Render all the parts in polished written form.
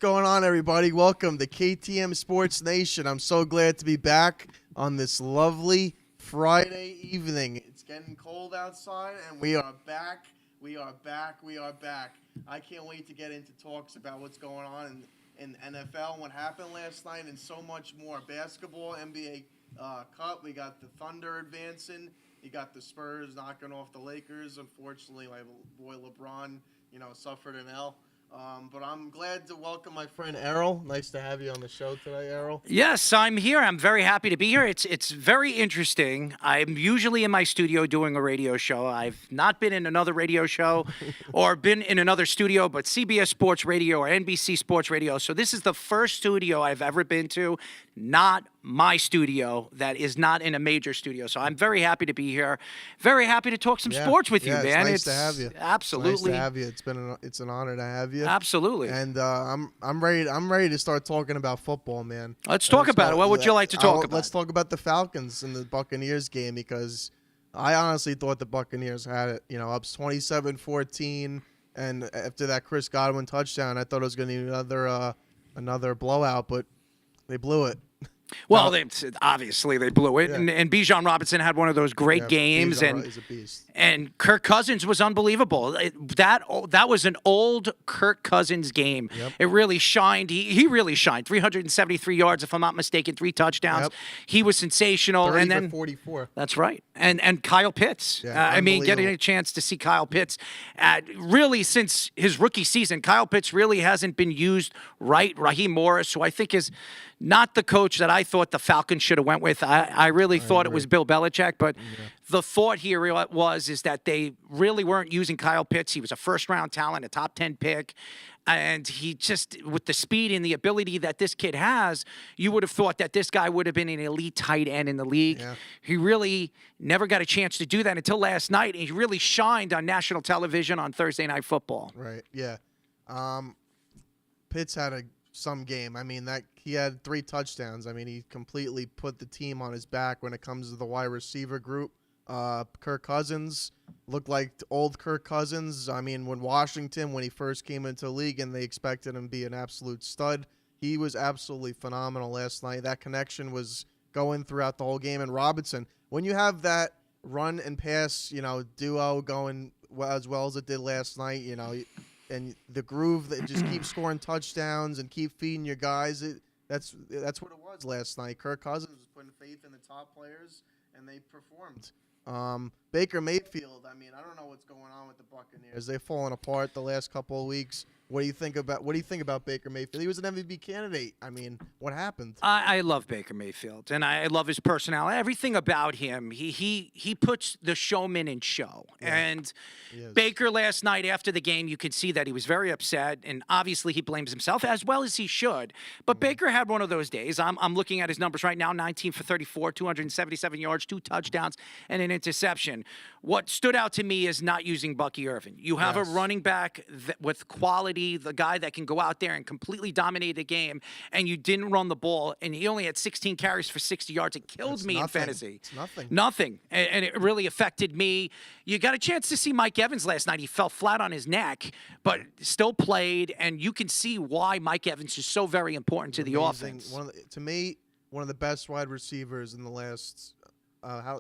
going on, everybody? Welcome to KTM Sports Nation. I'm so glad to be back on this lovely Friday evening. It's getting cold outside, and we are back. We are back. I can't wait to get into talks about what's going on in NFL and what happened last night and so much more. Basketball, NBA Cup. We got the Thunder advancing. You got the Spurs knocking off the Lakers. Unfortunately, my boy LeBron, suffered an L. But I'm glad to welcome my friend Errol. Nice to have you on the show today, Errol. Yes, I'm here. I'm very happy to be here. It's very interesting. I'm usually in my studio doing a radio show. I've not been in another radio show or been in another studio, but CBS Sports Radio or NBC Sports Radio. So this is the first studio I've ever been to, not my studio, that is not in a major studio. So I'm very happy to be here. Very happy to talk some sports with you, man. It's nice to have you. Absolutely. It's nice to have you. It's an honor to have you. Absolutely. And I'm ready to start talking about football, man. Let's talk about it. What would you like to talk about? Let's talk about the Falcons and the Buccaneers game, because I honestly thought the Buccaneers had it, up 27-14, and after that Chris Godwin touchdown, I thought it was going to be another blowout, but they blew it. Well, obviously they blew it, Yeah. and Bijan Robinson had one of those great games, Bijan is a beast. And Kirk Cousins was unbelievable. That was an old Kirk Cousins game. Yep. It really shined. He really shined. 373 yards, if I'm not mistaken, 3 touchdowns. Yep. He was sensational. 30 and then for 44. That's right. And Kyle Pitts. Yeah, Getting a chance to see Kyle Pitts, really since his rookie season, Kyle Pitts really hasn't been used right. Raheem Morris, who I think is not the coach that I thought the Falcons should have went with. I really thought it was Bill Belichick, but the thought here is that they really weren't using Kyle Pitts. He was a first-round talent, a top 10 pick. And he just, with the speed and the ability that this kid has, you would have thought that this guy would have been an elite tight end in the league. Yeah. He really never got a chance to do that until last night. And he really shined on national television on Thursday Night Football. Right, yeah. Pitts had some game. He had 3 touchdowns. He completely put the team on his back when it comes to the wide receiver group. Kirk Cousins looked like old Kirk Cousins. When Washington, when he first came into the league and they expected him to be an absolute stud, he was absolutely phenomenal last night. That connection was going throughout the whole game. And Robinson, when you have that run and pass, duo going as well as it did last night, and the groove that just keep scoring touchdowns and keep feeding your guys, that's what it was last night. Kirk Cousins was putting faith in the top players, and they performed. Baker Mayfield, I don't know what's going on with the Buccaneers. They've fallen apart the last couple of weeks. What do you think about Baker Mayfield? He was an MVP candidate. What happened? I love Baker Mayfield, and I love his personality. Everything about him, he puts the showman in show. Yeah. And Baker last night after the game, you could see that he was very upset, and obviously he blames himself, as well as he should. But Baker had one of those days. I'm looking at his numbers right now, 19 for 34, 277 yards, 2 touchdowns, and an interception. What stood out to me is not using Bucky Irvin. You have a running back with quality, the guy that can go out there and completely dominate the game, and you didn't run the ball, and he only had 16 carries for 60 yards. It killed me in fantasy. It's nothing. Nothing. And it really affected me. You got a chance to see Mike Evans last night. He fell flat on his neck, but still played, and you can see why Mike Evans is so very important to the offense. To me, one of the best wide receivers in the last Hall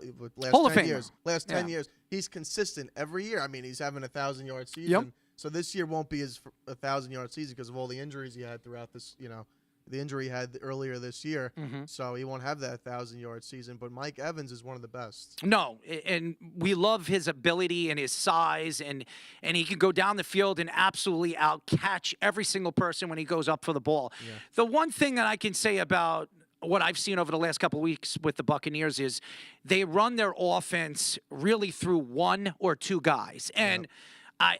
of 10 Famer. years. Last 10 years. He's consistent every year. He's having a 1,000-yard season. Yep. So this year won't be his 1,000-yard season because of all the injuries he had throughout this, the injury he had earlier this year. Mm-hmm. So he won't have that 1,000-yard season. But Mike Evans is one of the best. No, and we love his ability and his size, and he can go down the field and absolutely outcatch every single person when he goes up for the ball. Yeah. The one thing that I can say about what I've seen over the last couple of weeks with the Buccaneers is they run their offense really through 1 or 2 guys. And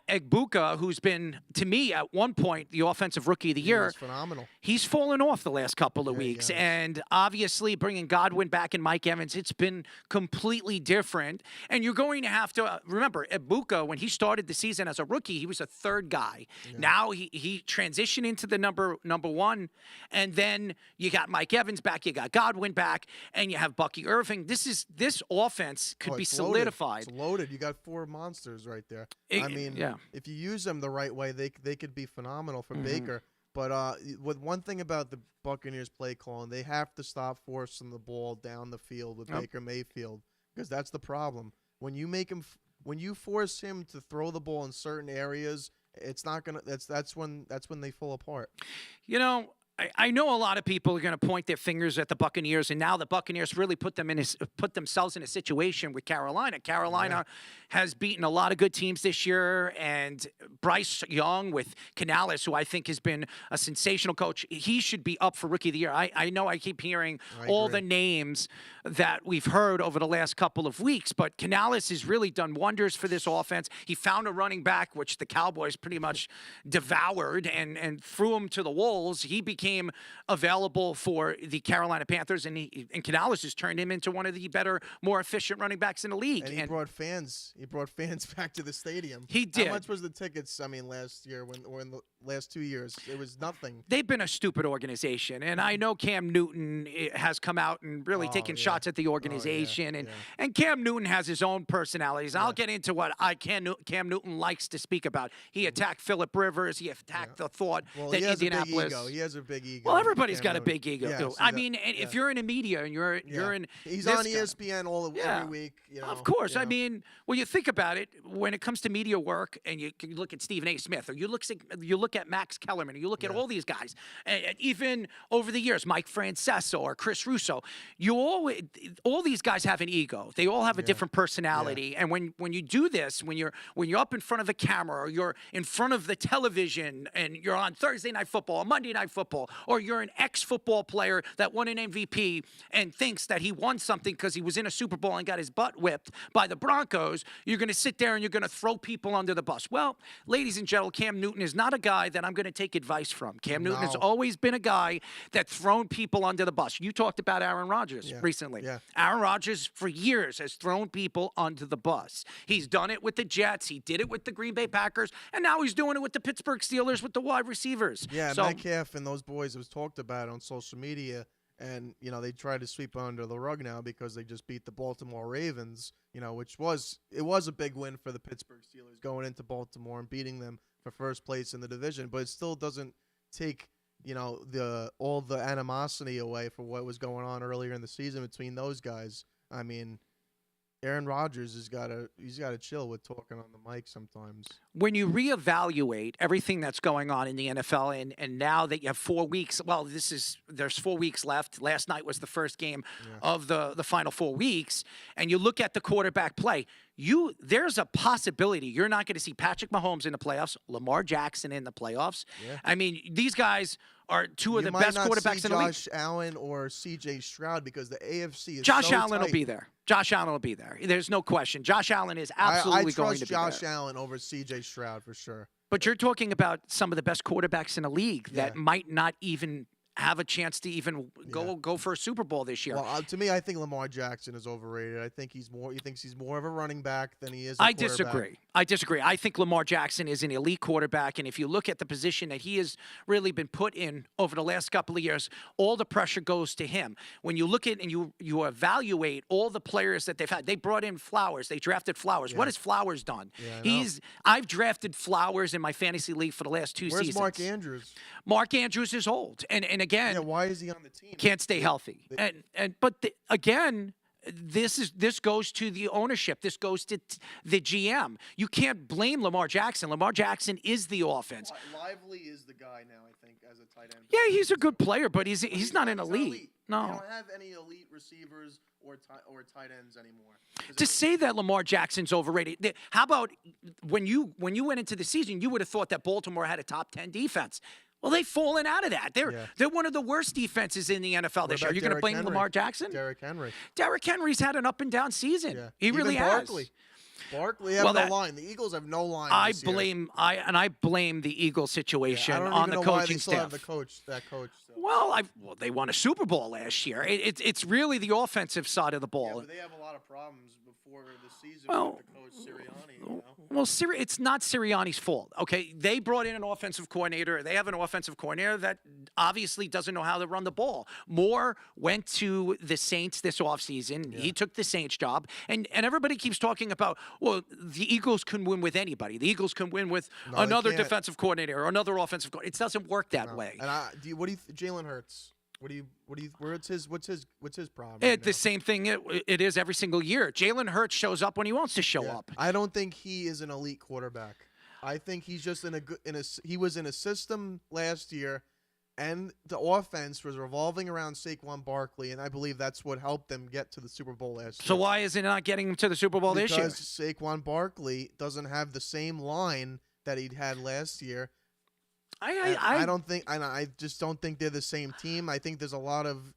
Egbuka, who's been, to me, at one point, the offensive rookie of the year. He's phenomenal. He's fallen off the last couple of weeks. And obviously, bringing Godwin back and Mike Evans, it's been completely different. And you're going to have to remember, Egbuka, when he started the season as a rookie, he was a 3rd guy. Yeah. Now he transitioned into the number 1. And then you got Mike Evans back, you got Godwin back, and you have Bucky Irving. This offense could be solidified. It's loaded. You got 4 monsters right there. If you use them the right way, they could be phenomenal for Baker. But with one thing about the Buccaneers play calling, they have to stop forcing the ball down the field with Baker Mayfield, because that's the problem. When you make him, when you force him to throw the ball in certain areas, it's not gonna. That's when they fall apart. You know, I know a lot of people are going to point their fingers at the Buccaneers, and now the Buccaneers really put themselves in a situation with Carolina. Carolina has beaten a lot of good teams this year, and Bryce Young with Canales, who I think has been a sensational coach, he should be up for Rookie of the Year. I know I keep hearing all the names that we've heard over the last couple of weeks, but Canales has really done wonders for this offense. He found a running back, which the Cowboys pretty much devoured and threw him to the wolves. He became available for the Carolina Panthers, and Canales has turned him into one of the better, more efficient running backs in the league. And he brought fans. He brought fans back to the stadium. He did. How much was the tickets? I mean, last year or in the last 2 years, it was nothing. They've been a stupid organization, and I know Cam Newton has come out and really taken shots at the organization, and Cam Newton has his own personalities. I'll get into what Cam Newton likes to speak about. He attacked Phillip Rivers. He attacked the thought that Indianapolis. He has a big ego. Well, everybody's got a big ego too. I mean, if you're in the media and you're in, he's on ESPN every week. You know, of course. I mean, well, you think about it. When it comes to media work, and you look at Stephen A. Smith, or you look at Max Kellerman, or you look at all these guys, and even over the years, Mike Francesa or Chris Russo, all these guys have an ego. They all have a different personality, and when you do this, when you're up in front of the camera, or you're in front of the television, and you're on Thursday Night Football, or Monday Night Football, or you're an ex-football player that won an MVP and thinks that he won something because he was in a Super Bowl and got his butt whipped by the Broncos, you're going to sit there and you're going to throw people under the bus. Well, ladies and gentlemen, Cam Newton is not a guy that I'm going to take advice from. Cam Newton has always been a guy that's thrown people under the bus. You talked about Aaron Rodgers recently. Yeah. Aaron Rodgers, for years, has thrown people under the bus. He's done it with the Jets. He did it with the Green Bay Packers. And now he's doing it with the Pittsburgh Steelers with the wide receivers. Yeah, so, Metcalf and those boys was talked about on social media, and they try to sweep under the rug now because they just beat the Baltimore Ravens, which was a big win for the Pittsburgh Steelers going into Baltimore and beating them for first place in the division, but it still doesn't take all the animosity away for what was going on earlier in the season between those guys. I mean, Aaron Rodgers he's got to chill with talking on the mic sometimes. When you reevaluate everything that's going on in the NFL, and now that you have 4 weeks, there's 4 weeks left. Last night was the first game of the final 4 weeks, and you look at the quarterback play. There's a possibility you're not going to see Patrick Mahomes in the playoffs, Lamar Jackson in the playoffs. Yeah. I mean, these guys are two of the best quarterbacks in the league. Josh Allen or C.J. Stroud, because the AFC is Josh so Allen tight. will be there. Josh Allen will be there. There's no question. Josh Allen is absolutely going to be there. I trust Josh Allen over C.J. Stroud for sure. But you're talking about some of the best quarterbacks in the league that might not even have a chance to even go for a Super Bowl this year. Well, to me, I think Lamar Jackson is overrated. I think he thinks he's more of a running back than he is a quarterback. I disagree. I think Lamar Jackson is an elite quarterback, and if you look at the position that he has really been put in over the last couple of years, all the pressure goes to him. When you look at and you evaluate all the players that they've had, they brought in Flowers. They drafted Flowers. What has Flowers done? I've drafted Flowers in my fantasy league for the last two seasons. Where's Mark Andrews? Mark Andrews is old, and again, why is he on the team? Can't stay healthy. Again, this goes to the ownership. This goes to the GM. You can't blame Lamar Jackson. Lamar Jackson is the offense. Lively is the guy now, I think, as a tight end. Yeah, he's a good player, but he's not an elite. No. They don't have any elite receivers or tight ends anymore. To say that Lamar Jackson's overrated, how about when you went into the season, you would have thought that Baltimore had a top 10 defense. Well, they've fallen out of that. They're one of the worst defenses in the NFL this year. Are you going to blame Lamar Jackson? Derrick Henry. Derrick Henry's had an up and down season. Yeah. He really has. Barkley have no line. The Eagles have no line. I blame the Eagles situation on the coaching staff. That coach. Well, they won a Super Bowl last year. It's really the offensive side of the ball. Yeah, but they have a lot of problems before the season Well, with the coach Sirianni. You know? Well, it's not Sirianni's fault, okay? They brought in an offensive coordinator. They have an offensive coordinator that obviously doesn't know how to run the ball. Moore went to the Saints this offseason. Yeah. He took the Saints job. And everybody keeps talking about, well, the Eagles can win with anybody. The Eagles can win with another defensive coordinator or another offensive coordinator. It doesn't work that way. And what do you Jalen Hurts? What's his problem? The same thing it is every single year. Jalen Hurts shows up when he wants to show up. I don't think he is an elite quarterback. I think he's just he was in a system last year, and the offense was revolving around Saquon Barkley, and I believe that's what helped them get to the Super Bowl last year. So why is it not getting to the Super Bowl this year? Because Saquon Barkley doesn't have the same line that he had last year. I just don't think they're the same team. I think there's a lot of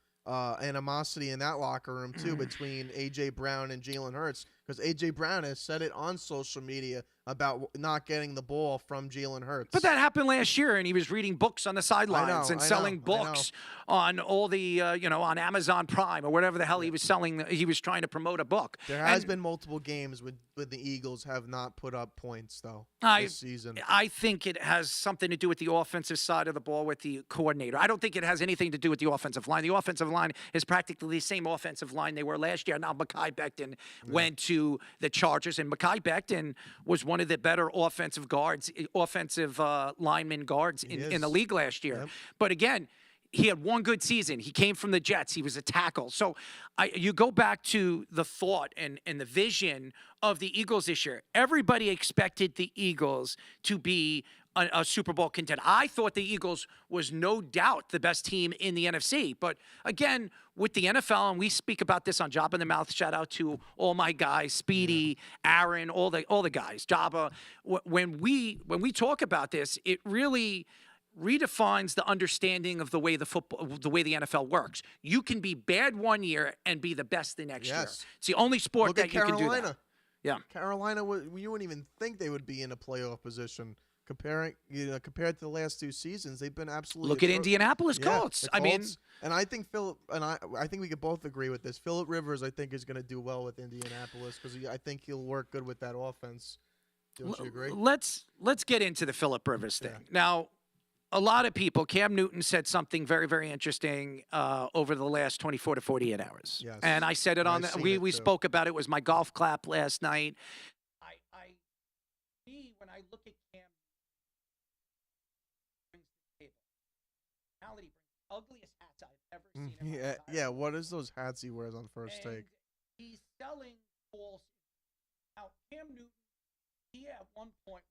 animosity in that locker room too between A.J. Brown and Jalen Hurts, because A.J. Brown has said it on social media about not getting the ball from Jalen Hurts. But that happened last year, and he was reading books on the sidelines and selling books on all the, on Amazon Prime or whatever the hell he was selling. He was trying to promote a book. There has been multiple games when the Eagles have not put up points, though, this season. I think it has something to do with the offensive side of the ball with the coordinator. I don't think it has anything to do with the offensive line. The offensive line is practically the same offensive line they were last year. Now, Mekhi Becton went to the Chargers, and Mekhi Becton was one of the better offensive lineman guards in the league last year. Yep. But again, he had one good season. He came from the Jets. He was a tackle. So you go back to the thought and the vision of the Eagles this year. Everybody expected the Eagles to be a Super Bowl contender. I thought the Eagles was no doubt the best team in the NFC. But again, with the NFL, and we speak about this on Job in the Mouth, shout out to all my guys, Speedy, Aaron, all the guys, Jabba. When we talk about this, it really redefines the understanding of the way the NFL works. You can be bad one year and be the best the next year. It's the only sport that you can do that. Yeah, Carolina, you wouldn't even think they would be in a playoff position. Compared to the last two seasons, they've been absolutely. Look at Indianapolis Colts. I mean, and I think I think we could both agree with this. Phillip Rivers, I think, is going to do well with Indianapolis because I think he'll work good with that offense. Don't you agree? Let's get into the Phillip Rivers thing now. A lot of people, Cam Newton said something very, very interesting over the last 24 to 48 hours. Yes. And I said it on we spoke about it. It was my golf clap last night. When I look at Cam, brings the ugliest hats I've ever seen in my life. Yeah, what is those hats he wears on First Take? He's selling false. Now, Cam Newton, he at one point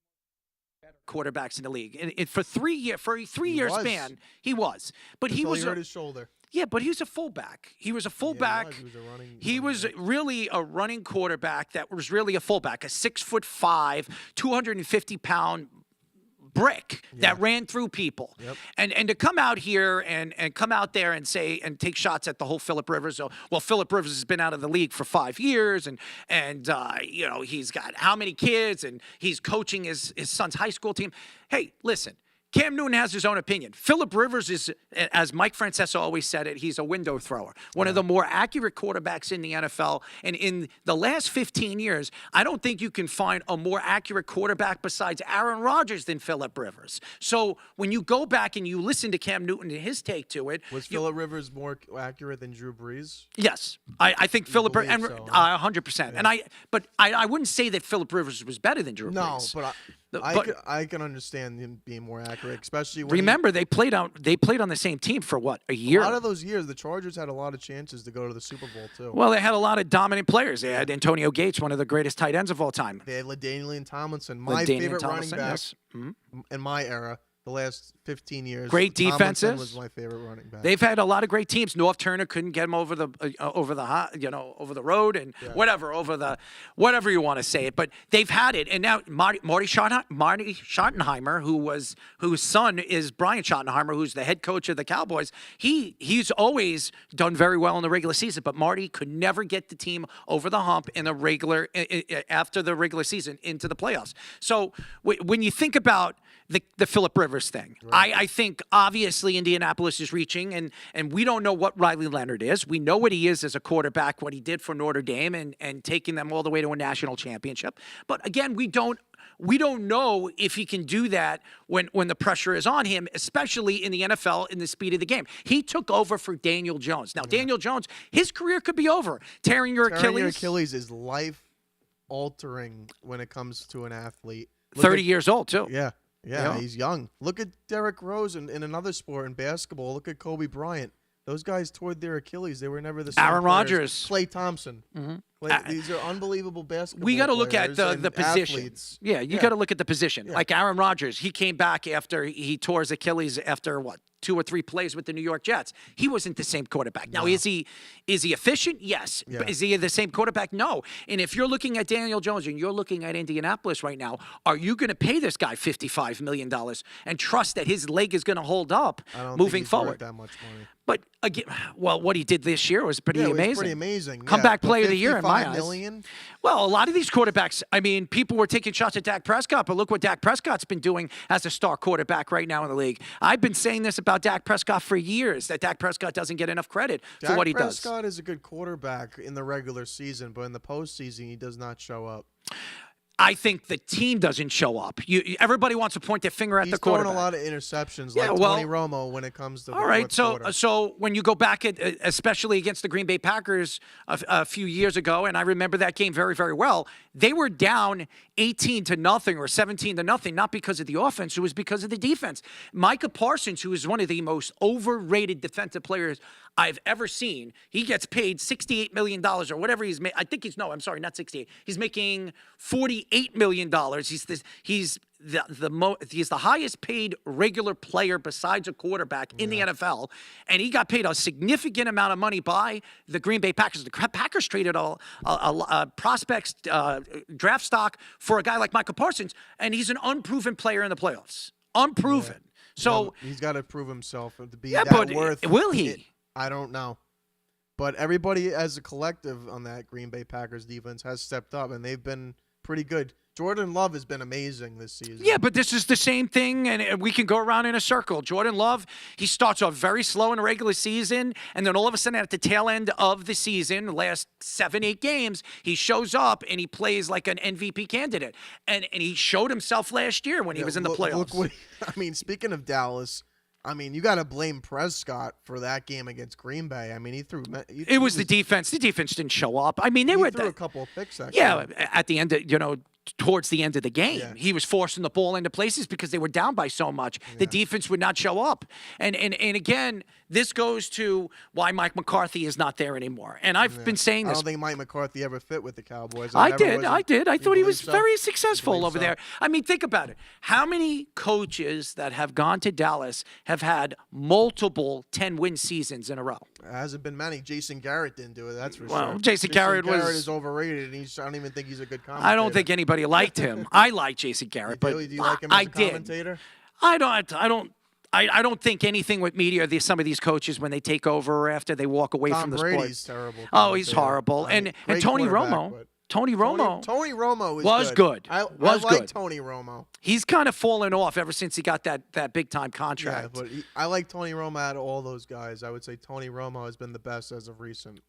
better quarterbacks in the league. And for a 3-year span, he was. But he was hurt his shoulder. Yeah, but he was a fullback. He was a fullback. He was really a running quarterback that was really a fullback, a 6'5", 250-pound brick that ran through people. Yep. And to come out here and come out there and say and take shots at the whole Phillip Rivers. Well, Phillip Rivers has been out of the league for 5 years and he's got how many kids and he's coaching his son's high school team. Hey, listen. Cam Newton has his own opinion. Phillip Rivers is, as Mike Francesa always said it, he's a window thrower. One of the more accurate quarterbacks in the NFL. And in the last 15 years, I don't think you can find a more accurate quarterback besides Aaron Rodgers than Phillip Rivers. So when you go back and you listen to Cam Newton and his take to it. Was Phillip Rivers more accurate than Drew Brees? Yes. I think Phillip Rivers, and 100%. Yeah. But I wouldn't say that Phillip Rivers was better than Drew Brees. No, but I can understand him being more accurate, especially when remember they played on the same team for what, a year. A lot of those years, the Chargers had a lot of chances to go to the Super Bowl too. Well, they had a lot of dominant players. They had Antonio Gates, one of the greatest tight ends of all time. They had LaDainian Tomlinson, my favorite running back in my era. The last 15 years. Great defenses. Was my favorite running back. They've had a lot of great teams. North Turner couldn't get him over the road and whatever you want to say it. But they've had it, and now Marty Schottenheimer, whose son is Brian Schottenheimer, who's the head coach of the Cowboys. He's always done very well in the regular season, but Marty could never get the team over the hump after the regular season into the playoffs. So when you think about the Phillip Rivers thing. Right. I think obviously Indianapolis is reaching, and we don't know what Riley Leonard is. We know what he is as a quarterback, what he did for Notre Dame, and taking them all the way to a national championship. But again, we don't know if he can do that when the pressure is on him, especially in the NFL in the speed of the game. He took over for Daniel Jones. Now, Daniel Jones, his career could be over. Tearing your Achilles is life-altering when it comes to an athlete. 30 years old, too. Yeah, Yeah. he's young. Look at Derrick Rose in another sport, in basketball. Look at Kobe Bryant. Those guys tore their Achilles. They were never the same Aaron players. Rodgers. Klay Thompson. These are unbelievable basketball We got to look at players the and position. athletes. Yeah, you got to look at the position. Like Aaron Rodgers, he came back after he tore his Achilles after, 2 or 3 plays with the New York Jets. He wasn't the same quarterback. Now, is he efficient? Yes. Yeah. But is he the same quarterback? No. And if you're looking at Daniel Jones and you're looking at Indianapolis right now, are you going to pay this guy $55 million and trust that his leg is going to hold up I don't moving think he's forward? worth that much money. But again, what he did this year was pretty Yeah, it was amazing. pretty amazing. Comeback But player of the year in my $55 eyes. million? Well, a lot of these quarterbacks, I mean, people were taking shots at Dak Prescott, but look what Dak Prescott's been doing as a star quarterback right now in the league. I've been saying this about Dak Prescott for years, that Dak Prescott doesn't get enough credit for what he does. Dak Prescott is a good quarterback in the regular season, but in the postseason, he does not show up. I think the team doesn't show up. Everybody wants to point their finger at the quarterback. He's thrown a lot of interceptions, Yeah, like well, Tony Romo, when it comes to the all right, fourth quarter. so when you go back, especially against the Green Bay Packers a few years ago, and I remember that game very, very well, they were down 18-0 or 17-0, not because of the offense, it was because of the defense. Micah Parsons, who is one of the most overrated defensive players I've ever seen, he gets paid $68 million or whatever he's made. I think I'm sorry, not 68. He's making $48 million. He's the highest paid regular player besides a quarterback in the NFL, and he got paid a significant amount of money by the Green Bay Packers. The Packers traded a prospects draft stock for a guy like Micah Parsons, and he's an unproven player in the playoffs. Unproven. Yeah. So he's got to prove himself to be yeah, that but worth. will he? I don't know. But everybody as a collective on that Green Bay Packers defense has stepped up, and they've been pretty good. Jordan Love has been amazing this season. Yeah, but this is the same thing, and we can go around in a circle. Jordan Love, he starts off very slow in the regular season, and then all of a sudden at the tail end of the season, the last 7-8 games, he shows up and he plays like an MVP candidate. And he showed himself last year when he was in the playoffs. Speaking of Dallas, you got to blame Prescott for that game against Green Bay. He threw. It was the defense. The defense didn't show up. They threw a couple of picks. Actually. Yeah, at the end of, towards the end of the game. Yeah. He was forcing the ball into places because they were down by so much. Yeah. The defense would not show up. And again, this goes to why Mike McCarthy is not there anymore. And I've been saying this. I don't think Mike McCarthy ever fit with the Cowboys. I did. I thought he was very successful over there. Think about it. How many coaches that have gone to Dallas have had multiple 10-win seasons in a row? It hasn't been many. Jason Garrett didn't do it, that's for sure. Jason Garrett is overrated, and I don't even think he's a good commentator. I don't think anybody liked him. I like Jason Garrett, but do you like him as a commentator? I don't think anything with media. Some of these coaches, when they take over or after they walk away from the sport. Tom Brady's terrible. Oh, he's horrible. And Tony Romo. Tony Romo was good. I like Tony Romo. He's kind of fallen off ever since he got that big time contract. Yeah, but I like Tony Romo out of all those guys. I would say Tony Romo has been the best as of recent.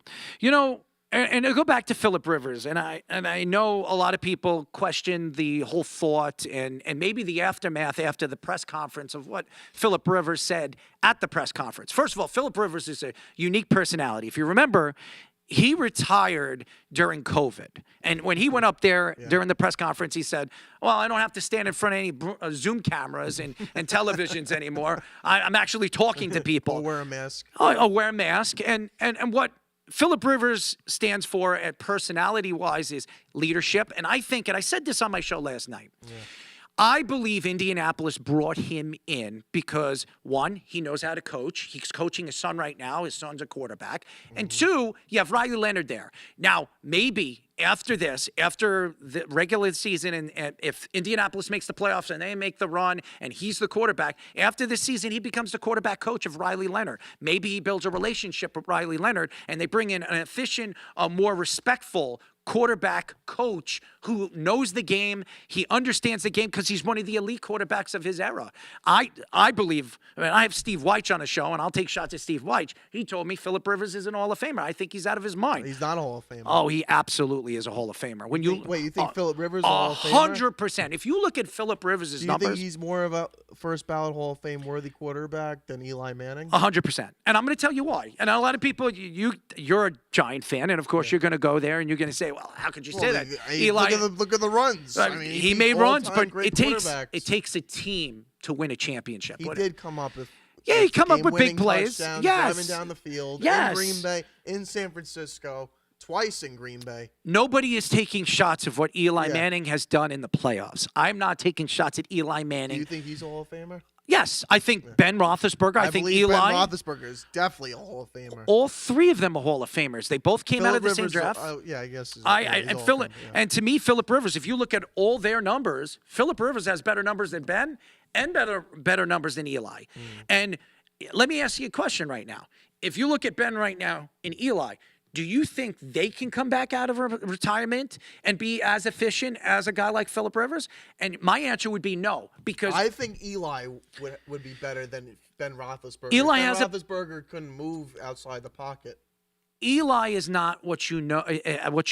And to go back to Phillip Rivers, and I know a lot of people question the whole thought and maybe the aftermath after the press conference of what Phillip Rivers said at the press conference. First of all, Phillip Rivers is a unique personality. If you remember, he retired during COVID. And when he went up there during the press conference, he said, well, I don't have to stand in front of any Zoom cameras and televisions anymore. I'm actually talking to people. Or wear a mask. I'll wear a mask. And what Phillip Rivers stands for at personality-wise is leadership. And I think, and I said this on my show last night, I believe Indianapolis brought him in because, one, he knows how to coach. He's coaching his son right now. His son's a quarterback. And two, you have Riley Leonard there. Now, maybe after this, after the regular season, and if Indianapolis makes the playoffs and they make the run and he's the quarterback, after this season, he becomes the quarterback coach of Riley Leonard. Maybe he builds a relationship with Riley Leonard and they bring in an efficient, more respectful quarterback coach who knows the game. He understands the game because he's one of the elite quarterbacks of his era. I believe, I have Steve Weich on a show, and I'll take shots at Steve Weich. He told me Phillip Rivers is an Hall of Famer. I think he's out of his mind. He's not a Hall of Famer. Oh, he absolutely is a Hall of Famer. When you think Phillip Rivers is a Hall of Famer? 100%. If you look at Phillip Rivers' numbers, do you think he's more of a first ballot Hall of Fame worthy quarterback than Eli Manning? 100%. And I'm going to tell you why. And a lot of people, you're a Giant fan, and of course you're going to go there and you're going to say, well, how could you say that? Eli, look at the runs. I mean, he made runs, but it takes a team to win a championship. He did come up with he come up with big plays. Yes, driving down the field. Yes, in Green Bay, in San Francisco, twice in Green Bay. Nobody is taking shots of what Eli Manning has done in the playoffs. I'm not taking shots at Eli Manning. Do you think he's a Hall of Famer? Yes, I think Ben Roethlisberger. I think believe Eli. Ben Roethlisberger is definitely a Hall of Famer. All three of them are Hall of Famers. They both came out of the same draft. Yeah, I guess. And to me, Phillip Rivers. If you look at all their numbers, Phillip Rivers has better numbers than Ben and better numbers than Eli. And let me ask you a question right now. If you look at Ben right now and Eli, do you think they can come back out of retirement and be as efficient as a guy like Phillip Rivers? And my answer would be no, because I think Eli would be better than Ben Roethlisberger. Roethlisberger couldn't move outside the pocket. Eli is not what you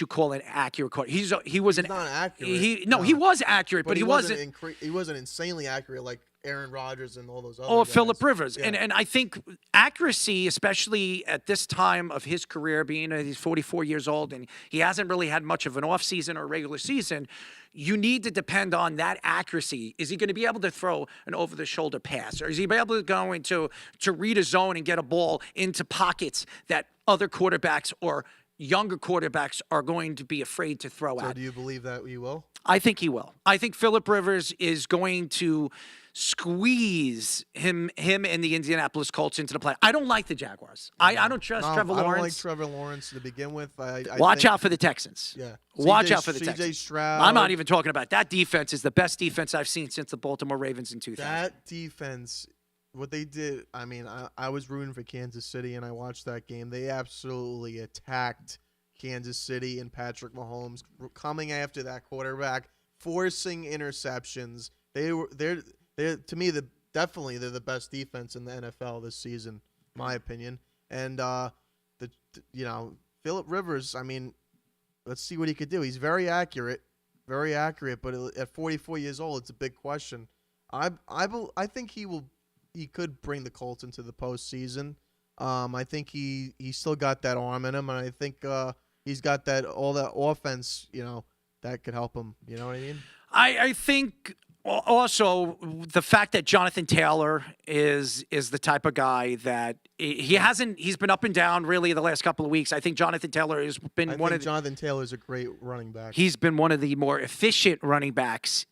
call an accurate quarterback. He was not accurate. He was accurate, but he wasn't. He wasn't insanely accurate like Aaron Rodgers and all those other guys. Phillip Rivers. Yeah. And I think accuracy, especially at this time of his career, being he's 44 years old and he hasn't really had much of an offseason or regular season, you need to depend on that accuracy. Is he going to be able to throw an over-the-shoulder pass? Or is he able to go into read a zone and get a ball into pockets that other quarterbacks or younger quarterbacks are going to be afraid to throw out? So do you believe that he will? I think he will. I think Phillip Rivers is going to squeeze him and the Indianapolis Colts into the play. I don't like the Jaguars. I don't trust Trevor Lawrence. I don't like Trevor Lawrence to begin with. Watch out for the Texans. Yeah. Watch out for the Texans. CJ Stroud. I'm not even talking about that defense. Is the best defense I've seen since the Baltimore Ravens in 2000. That defense, what they did, I mean, I was rooting for Kansas City, and I watched that game. They absolutely attacked Kansas City and Patrick Mahomes coming after that quarterback, forcing interceptions. They're to me they're the best defense in the NFL this season, my opinion. And Phillip Rivers, I mean, let's see what he could do. He's very accurate, but at 44 years old, it's a big question. I think he could bring the Colts into the postseason. I think he still got that arm in him, and I think he's got all that offense, that could help him. You know what I mean? I think also the fact that Jonathan Taylor is the type of guy that he's been up and down really the last couple of weeks. I think Jonathan Taylor has been Jonathan Taylor is a great running back. He's been one of the more efficient running backs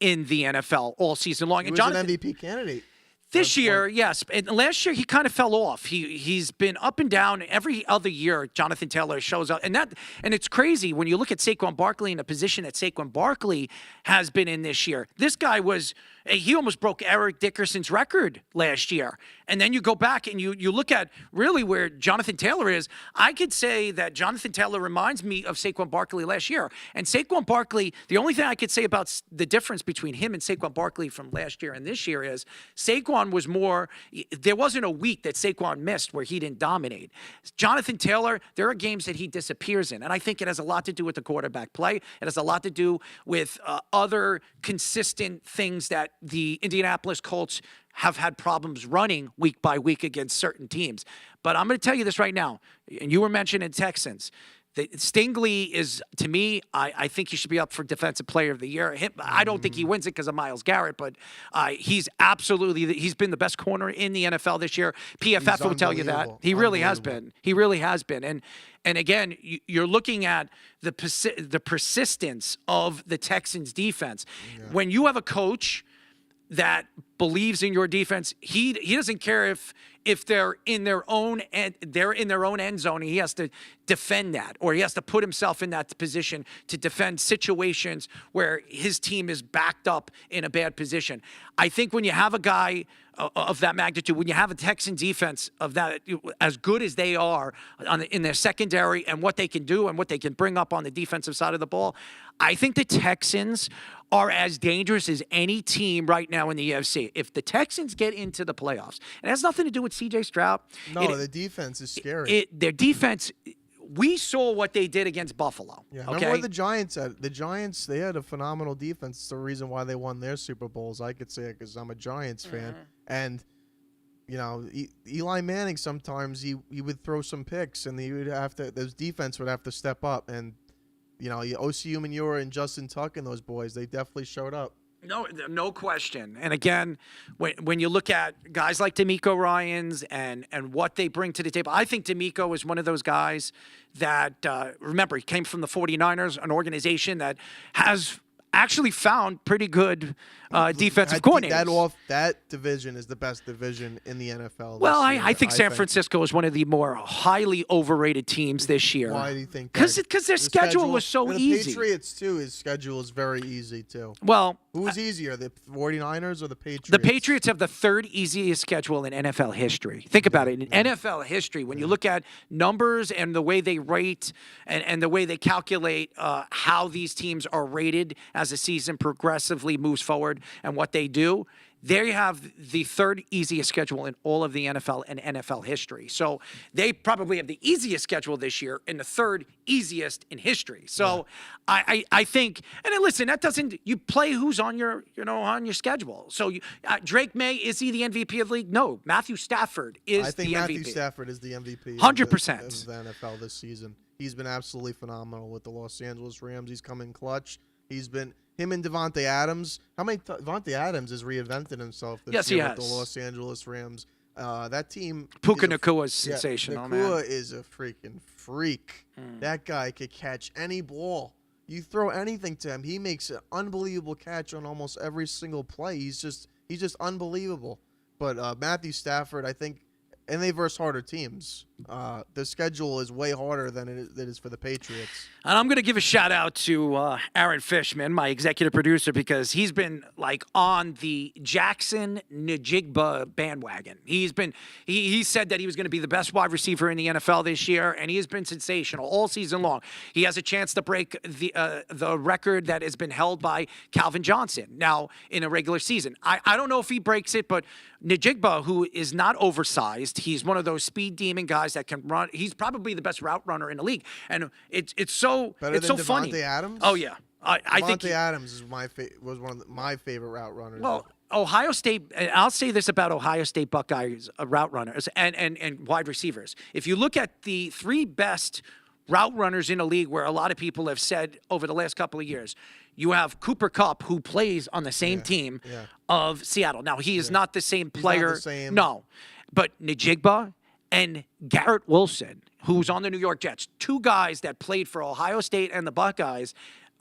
in the NFL all season long. He was an MVP candidate. This year, yes. And last year, he kind of fell off. He's been up and down. Every other year, Jonathan Taylor shows up. And it's crazy when you look at Saquon Barkley in the position that Saquon Barkley has been in this year. This guy he almost broke Eric Dickerson's record last year. And then you go back and you look at really where Jonathan Taylor is. I could say that Jonathan Taylor reminds me of Saquon Barkley last year. And Saquon Barkley, the only thing I could say about the difference between him and Saquon Barkley from last year and this year is Saquon was more, there wasn't a week that Saquon missed where he didn't dominate. Jonathan Taylor, there are games that he disappears in. And I think it has a lot to do with the quarterback play. It has a lot to do with other consistent things that the Indianapolis Colts have had problems running week by week against certain teams. But I'm going to tell you this right now, and you were mentioning Texans. Stingley is, to me, I think he should be up for Defensive Player of the Year. I don't think he wins it because of Myles Garrett, but he's been the best corner in the NFL this year. PFF will tell you that. He really has been. He really has been. And again, you're looking at the persistence of the Texans defense. Yeah. When you have a coach that believes in your defense. He doesn't care if they're in their own end zone. He has to defend that, or he has to put himself in that position to defend situations where his team is backed up in a bad position. I think when you have a guy of that magnitude, when you have a Texan defense of that, as good as they are in their secondary and what they can do and what they can bring up on the defensive side of the ball, I think the Texans are as dangerous as any team right now in the UFC. If the Texans get into the playoffs, it has nothing to do with C.J. Stroud. No, the defense is scary. Their defense, we saw what they did against Buffalo. Yeah, remember what the Giants had? The Giants, they had a phenomenal defense. It's the reason why they won their Super Bowls. I could say it because I'm a Giants fan. And, you know, Eli Manning, sometimes he would throw some picks, and his defense would have to step up. And, you know, O.C. Umenyiora and Justin Tuck and those boys, they definitely showed up. No question. And again, when you look at guys like DeMeco Ryans and what they bring to the table, I think DeMeco is one of those guys that, remember, he came from the 49ers, an organization that has actually found pretty good defensive coordinators. That division is the best division in the NFL. Well, I think San Francisco is one of the more highly overrated teams this year. Why do you think that? Because their schedule was so easy. The Patriots, too, his schedule is very easy, too. Well, who's easier, the 49ers or the Patriots? The Patriots have the third easiest schedule in NFL history. Think about it. In NFL history, when you look at numbers and the way they rate and the way they calculate how these teams are rated as the season progressively moves forward and what they do, they have the third easiest schedule in all of the NFL and NFL history. So they probably have the easiest schedule this year and the third easiest in history. So I think, and then listen, that doesn't, you play who's on your, on your schedule. So Drake May, is he the MVP of the league? No, Matthew Stafford is the MVP. I think Matthew Stafford is the MVP 100% of the NFL this season. He's been absolutely phenomenal with the Los Angeles Rams. He's come in clutch. He's been him and Devontae Adams. Devontae Adams has reinvented himself this year with the Los Angeles Rams. That team. Puka Nacua is sensational, man. Nacua is a freaking freak. That guy could catch any ball. You throw anything to him, he makes an unbelievable catch on almost every single play. He's just unbelievable. But Matthew Stafford, I think. And they verse harder teams. The schedule is way harder than it is for the Patriots. And I'm going to give a shout out to Aaron Fishman, my executive producer, because he's been like on the Jackson Njigba bandwagon. He said that he was going to be the best wide receiver in the NFL this year, and he has been sensational all season long. He has a chance to break the record that has been held by Calvin Johnson now in a regular season. I don't know if he breaks it, but Njigba, who is not oversized, he's one of those speed demon guys that can run. He's probably the best route runner in the league, and it's so funny. Devontae Adams? Oh yeah, I think Devontae Adams is was one of my favorite route runners. Well, Ohio State. I'll say this about Ohio State Buckeyes route runners and wide receivers. If you look at the three best route runners in the league, where a lot of people have said over the last couple of years, you have Cooper Kupp, who plays on the same team of Seattle. Now, he is not the same player. He's not the same. No. But Njigba and Garrett Wilson, who's on the New York Jets, two guys that played for Ohio State and the Buckeyes,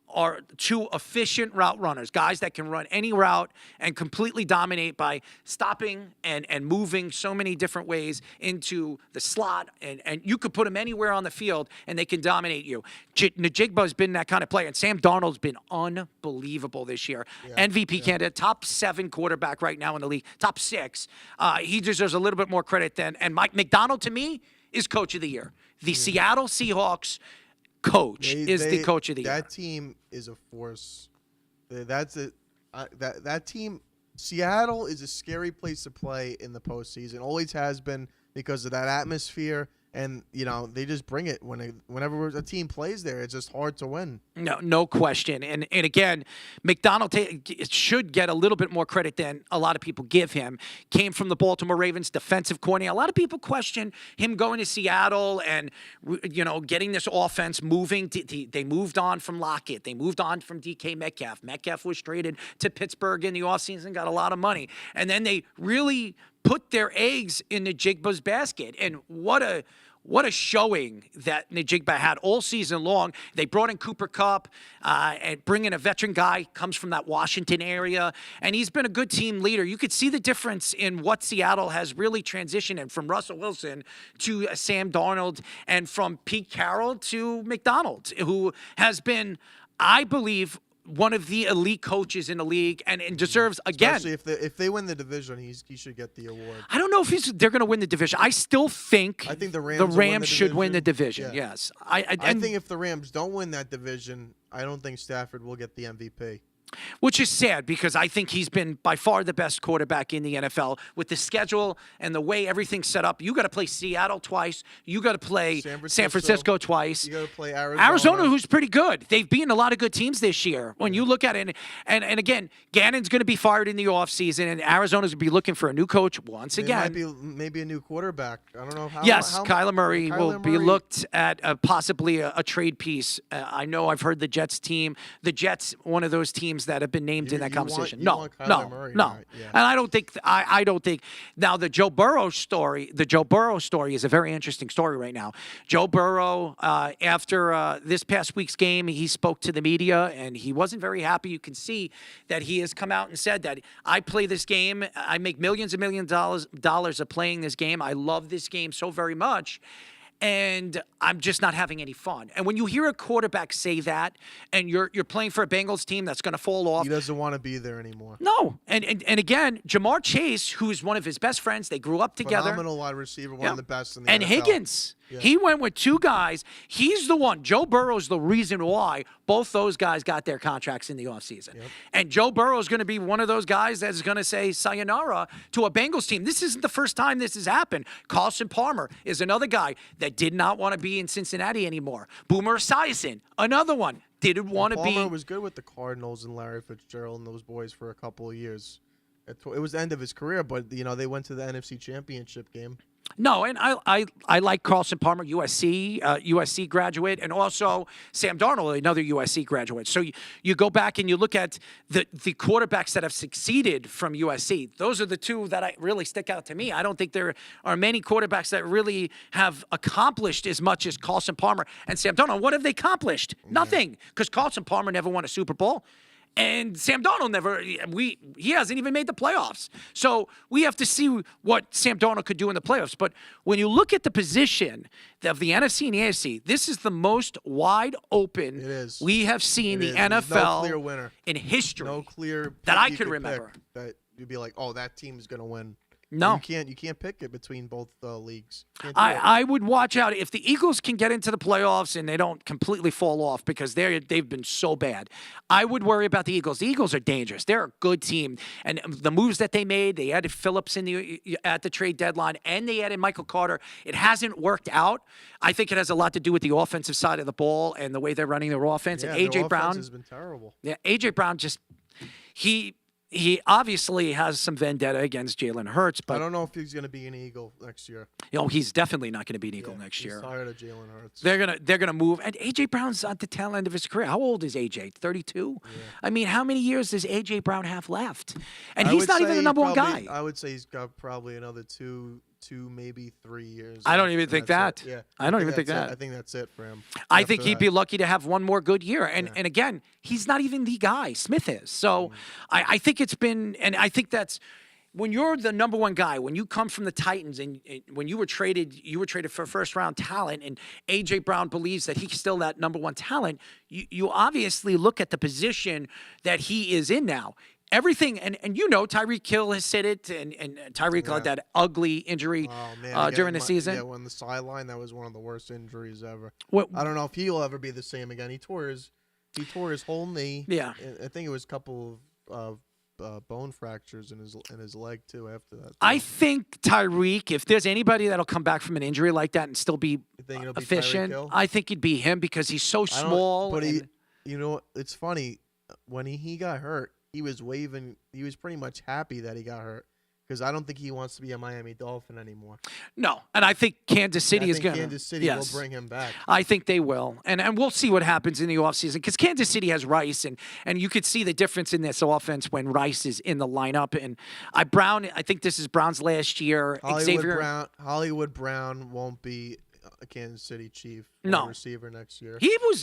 are two efficient route runners, guys that can run any route and completely dominate by stopping and moving so many different ways into the slot. And you could put them anywhere on the field, and they can dominate you. Njigba's been that kind of player, and Sam Darnold's been unbelievable this year. MVP candidate, top 7 quarterback right now in the league, top 6. He deserves a little bit more credit than. And Mike McDonald, to me, is coach of the year. The Seattle Seahawks coach is the coach of the year. That team is a force. That team, Seattle is a scary place to play in the postseason. Always has been because of that atmosphere. And, they just bring it whenever a team plays there. It's just hard to win. No question. And again, McDonald should get a little bit more credit than a lot of people give him. Came from the Baltimore Ravens, defensive coordinator. A lot of people question him going to Seattle and, getting this offense moving. They moved on from Lockett. They moved on from DK Metcalf. Metcalf was traded to Pittsburgh in the offseason, got a lot of money. And then they really put their eggs in the Njigba's basket. And what a what a showing that Njigba had all season long. They brought in Cooper Kupp and bring in a veteran guy, comes from that Washington area, and he's been a good team leader. You could see the difference in what Seattle has really transitioned in, from Russell Wilson to Sam Darnold, and from Pete Carroll to McDonald, who has been, I believe, one of the elite coaches in the league, and deserves, again. Especially if they win the division, he should get the award. I don't know if they're going to win the division. I still think I think the Rams should win the division. Yeah. Yes, I think if the Rams don't win that division, I don't think Stafford will get the MVP. Which is sad, because I think he's been by far the best quarterback in the NFL with the schedule and the way everything's set up. You got to play Seattle twice. You got to play San Francisco twice. You got to play Arizona, who's pretty good. They've beaten a lot of good teams this year. When you look at it, and again, Gannon's going to be fired in the offseason, and Arizona's going to be looking for a new coach once again. Maybe a new quarterback. I don't know how. Yes, Kyler Murray will be looked at possibly a trade piece. I know I've heard the Jets, one of those teams that have been named in that conversation. No. And Yeah. I don't think now the Joe Burrow story is a very interesting story right now. Joe Burrow, after this past week's game, he spoke to the media and he wasn't very happy. You can see that he has come out and said that I play this game. I make millions and millions of dollars of playing this game. I love this game so very much, and I'm just not having any fun. And when you hear a quarterback say that, and you're playing for a Bengals team that's going to fall off, he doesn't want to be there anymore. No, and again, Jamar Chase, who's one of his best friends, they grew up together. Phenomenal wide receiver, one of the best in the and NFL. Higgins. Yeah. He went with two guys. He's the one. Joe Burrow's the reason why both those guys got their contracts in the offseason. Yep. And Joe Burrow is going to be one of those guys that's going to say sayonara to a Bengals team. This isn't the first time this has happened. Carson Palmer is another guy that did not want to be in Cincinnati anymore. Boomer Esiason, another one, didn't want to be. Palmer was good with the Cardinals and Larry Fitzgerald and those boys for a couple of years. It was the end of his career, but they went to the NFC Championship game. No, and I like Carson Palmer, USC graduate, and also Sam Darnold, another USC graduate. So you go back and you look at the quarterbacks that have succeeded from USC. Those are the two that really stick out to me. I don't think there are many quarterbacks that really have accomplished as much as Carson Palmer and Sam Darnold. What have they accomplished? Yeah. Nothing, because Carson Palmer never won a Super Bowl. And Sam Darnold he hasn't even made the playoffs. So we have to see what Sam Darnold could do in the playoffs. But when you look at the position of the NFC and the AFC, this is the most wide open we have seen the NFL no clear winner in history. No clear that I could remember. That you'd be like, oh, that team's going to win. No, you can't pick it between both leagues. I would watch out if the Eagles can get into the playoffs and they don't completely fall off, because they've been so bad. I would worry about the Eagles. The Eagles are dangerous. They're a good team, and the moves that they made, they added Phillips at the trade deadline, and they added Michael Carter. It hasn't worked out. I think it has a lot to do with the offensive side of the ball and the way they're running their offense. Yeah, and AJ Brown has been terrible. Yeah, AJ Brown He obviously has some vendetta against Jalen Hurts, but I don't know if he's going to be an Eagle next year. He's definitely not going to be an Eagle next year. He's tired of Jalen Hurts. They're gonna move, and AJ Brown's at the tail end of his career. How old is AJ? 32. Yeah. I mean, how many years does AJ Brown have left? And he's not even the number one guy. I would say he's got probably another two, maybe 3 years. I don't even think that. Yeah, I don't even think that. I think that's it for him. I think he'd be lucky to have one more good year. And again, he's not even the guy. Smith is. So I think it's been, and I think that's, when you're the number one guy, when you come from the Titans and when you were traded for first round talent, and AJ Brown believes that he's still that number one talent, you obviously look at the position that he is in now. Everything, and Tyreek Hill has said it, and Tyreek had that ugly injury during the season. Yeah, on the sideline, that was one of the worst injuries ever. What, I don't know if he'll ever be the same again. He tore his whole knee. Yeah, I think it was a couple of bone fractures in his leg too after that. I think Tyreek, if there's anybody that'll come back from an injury like that and still be efficient, I think it'd be him, because he's so small. But it's funny, when he got hurt, he was waving. He was pretty much happy that he got hurt, because I don't think he wants to be a Miami Dolphin anymore. No, and I think Kansas City is going to. Kansas City will bring him back. I think they will, and we'll see what happens in the offseason, because Kansas City has Rice, and you could see the difference in this offense when Rice is in the lineup. And I think this is Brown's last year. Hollywood Brown won't be a Kansas City Chief No. receiver next year.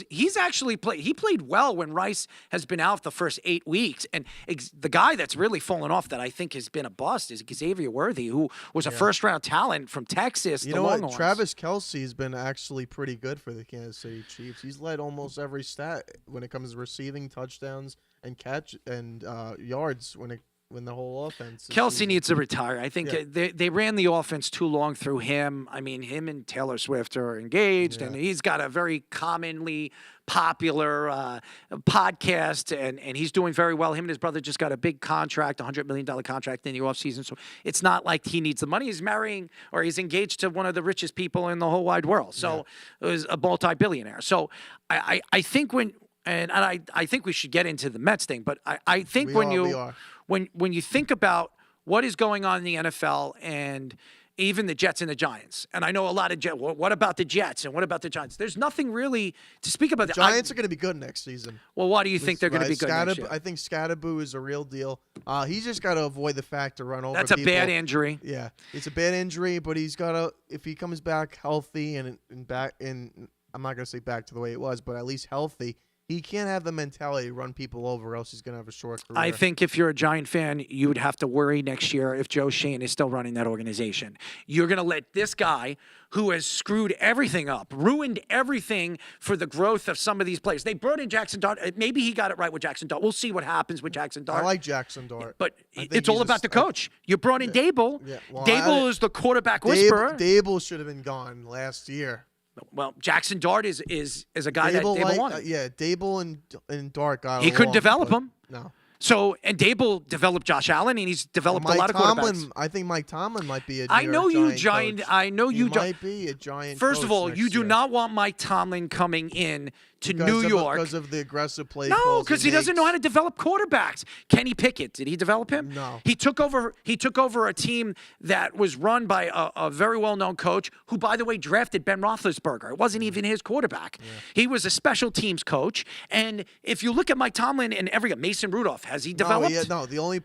He's actually played. He played well when Rice has been out the first 8 weeks. And the guy that's really fallen off that I think has been a bust is Xavier Worthy, who was a first-round talent from Texas. You know what? Travis Kelce's been actually pretty good for the Kansas City Chiefs. He's led almost every stat when it comes to receiving, touchdowns, and catch and yards when the whole offense. Kelce needs to retire. I think they ran the offense too long through him. I mean, him and Taylor Swift are engaged, and he's got a very commonly popular podcast, and he's doing very well. Him and his brother just got a big contract, $100 million contract in the offseason. So it's not like he needs the money. He's marrying or he's engaged to one of the richest people in the whole wide world. So it was a multi-billionaire. So I think I think we should get into the Mets thing, but I think when you think about what is going on in the NFL and even the Jets and the Giants, and I know a lot of Jets. What about the Jets and what about the Giants? There's nothing really to speak about. The Giants are going to be good next season. Well, why do you think they're going to be good next year? I think Scatterboo is a real deal. He's just got to avoid the fact to run over. That's a people. bad injury. Yeah, it's a bad injury, but he's got to. If he comes back healthy and back in, I'm not going to say back to the way it was, but at least healthy. He can't have the mentality to run people over, or else he's going to have a short career. I think if you're a Giant fan, you would have to worry next year if Joe Shane is still running that organization. You're going to let this guy who has screwed everything up, ruined everything for the growth of some of these players. They brought in Jackson Dart. Maybe he got it right with Jackson Dart. We'll see what happens with Jackson Dart. I like Jackson Dart. But it's all about the coach. You brought in Dable. Yeah. Well, Dable is the quarterback whisperer. Dable should have been gone last year. Well, Jackson Dart is a guy that Dable wanted. Dable and Dart got He couldn't develop him. No. So, and Dable developed Josh Allen, and he's developed a lot of quarterbacks. I think Mike Tomlin might be a I know you, Giant. Coach. I know you, might be a Giant. First of all, you do year. not want Mike Tomlin coming in to New York because of the aggressive play. No, because he doesn't know how to develop quarterbacks. Kenny Pickett, did he develop him? No. He took over a team that was run by a very well-known coach who, by the way, drafted Ben Roethlisberger. It wasn't even his quarterback. Yeah. He was a special teams coach. And if you look at Mike Tomlin and Mason Rudolph, has he developed? No, the only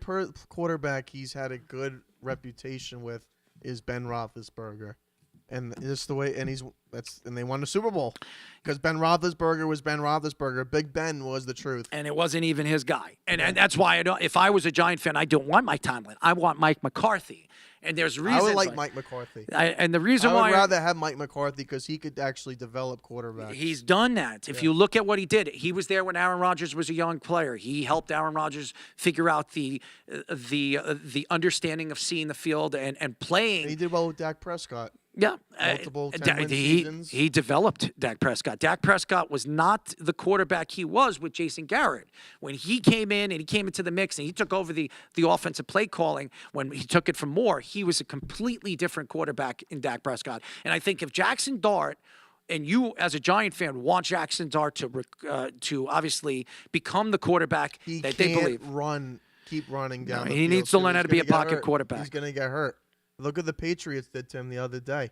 quarterback he's had a good reputation with is Ben Roethlisberger. And it's the way, and they won the Super Bowl because Ben Roethlisberger was Ben Roethlisberger. Big Ben was the truth, and it wasn't even his guy. And that's why if I was a Giant fan, I don't want Mike Tomlin. I want Mike McCarthy. And there's reasons. I would like Mike McCarthy. And the reason why I would rather have Mike McCarthy because he could actually develop quarterbacks. He's done that. If you look at what he did, he was there when Aaron Rodgers was a young player. He helped Aaron Rodgers figure out the understanding of seeing the field and playing. And he did well with Dak Prescott. Yeah. Multiple 10-win seasons. He developed Dak Prescott. Dak Prescott was not the quarterback he was with Jason Garrett. When he came in and he came into the mix and he took over the offensive play calling, when he took it from Moore, he was a completely different quarterback in Dak Prescott. And I think if Jackson Dart, and you as a Giant fan want Jackson Dart to obviously become the quarterback that they believe. Keep running down the he field. needs to learn how to be a pocket quarterback. He's going to get hurt. Look what the Patriots did to him the other night.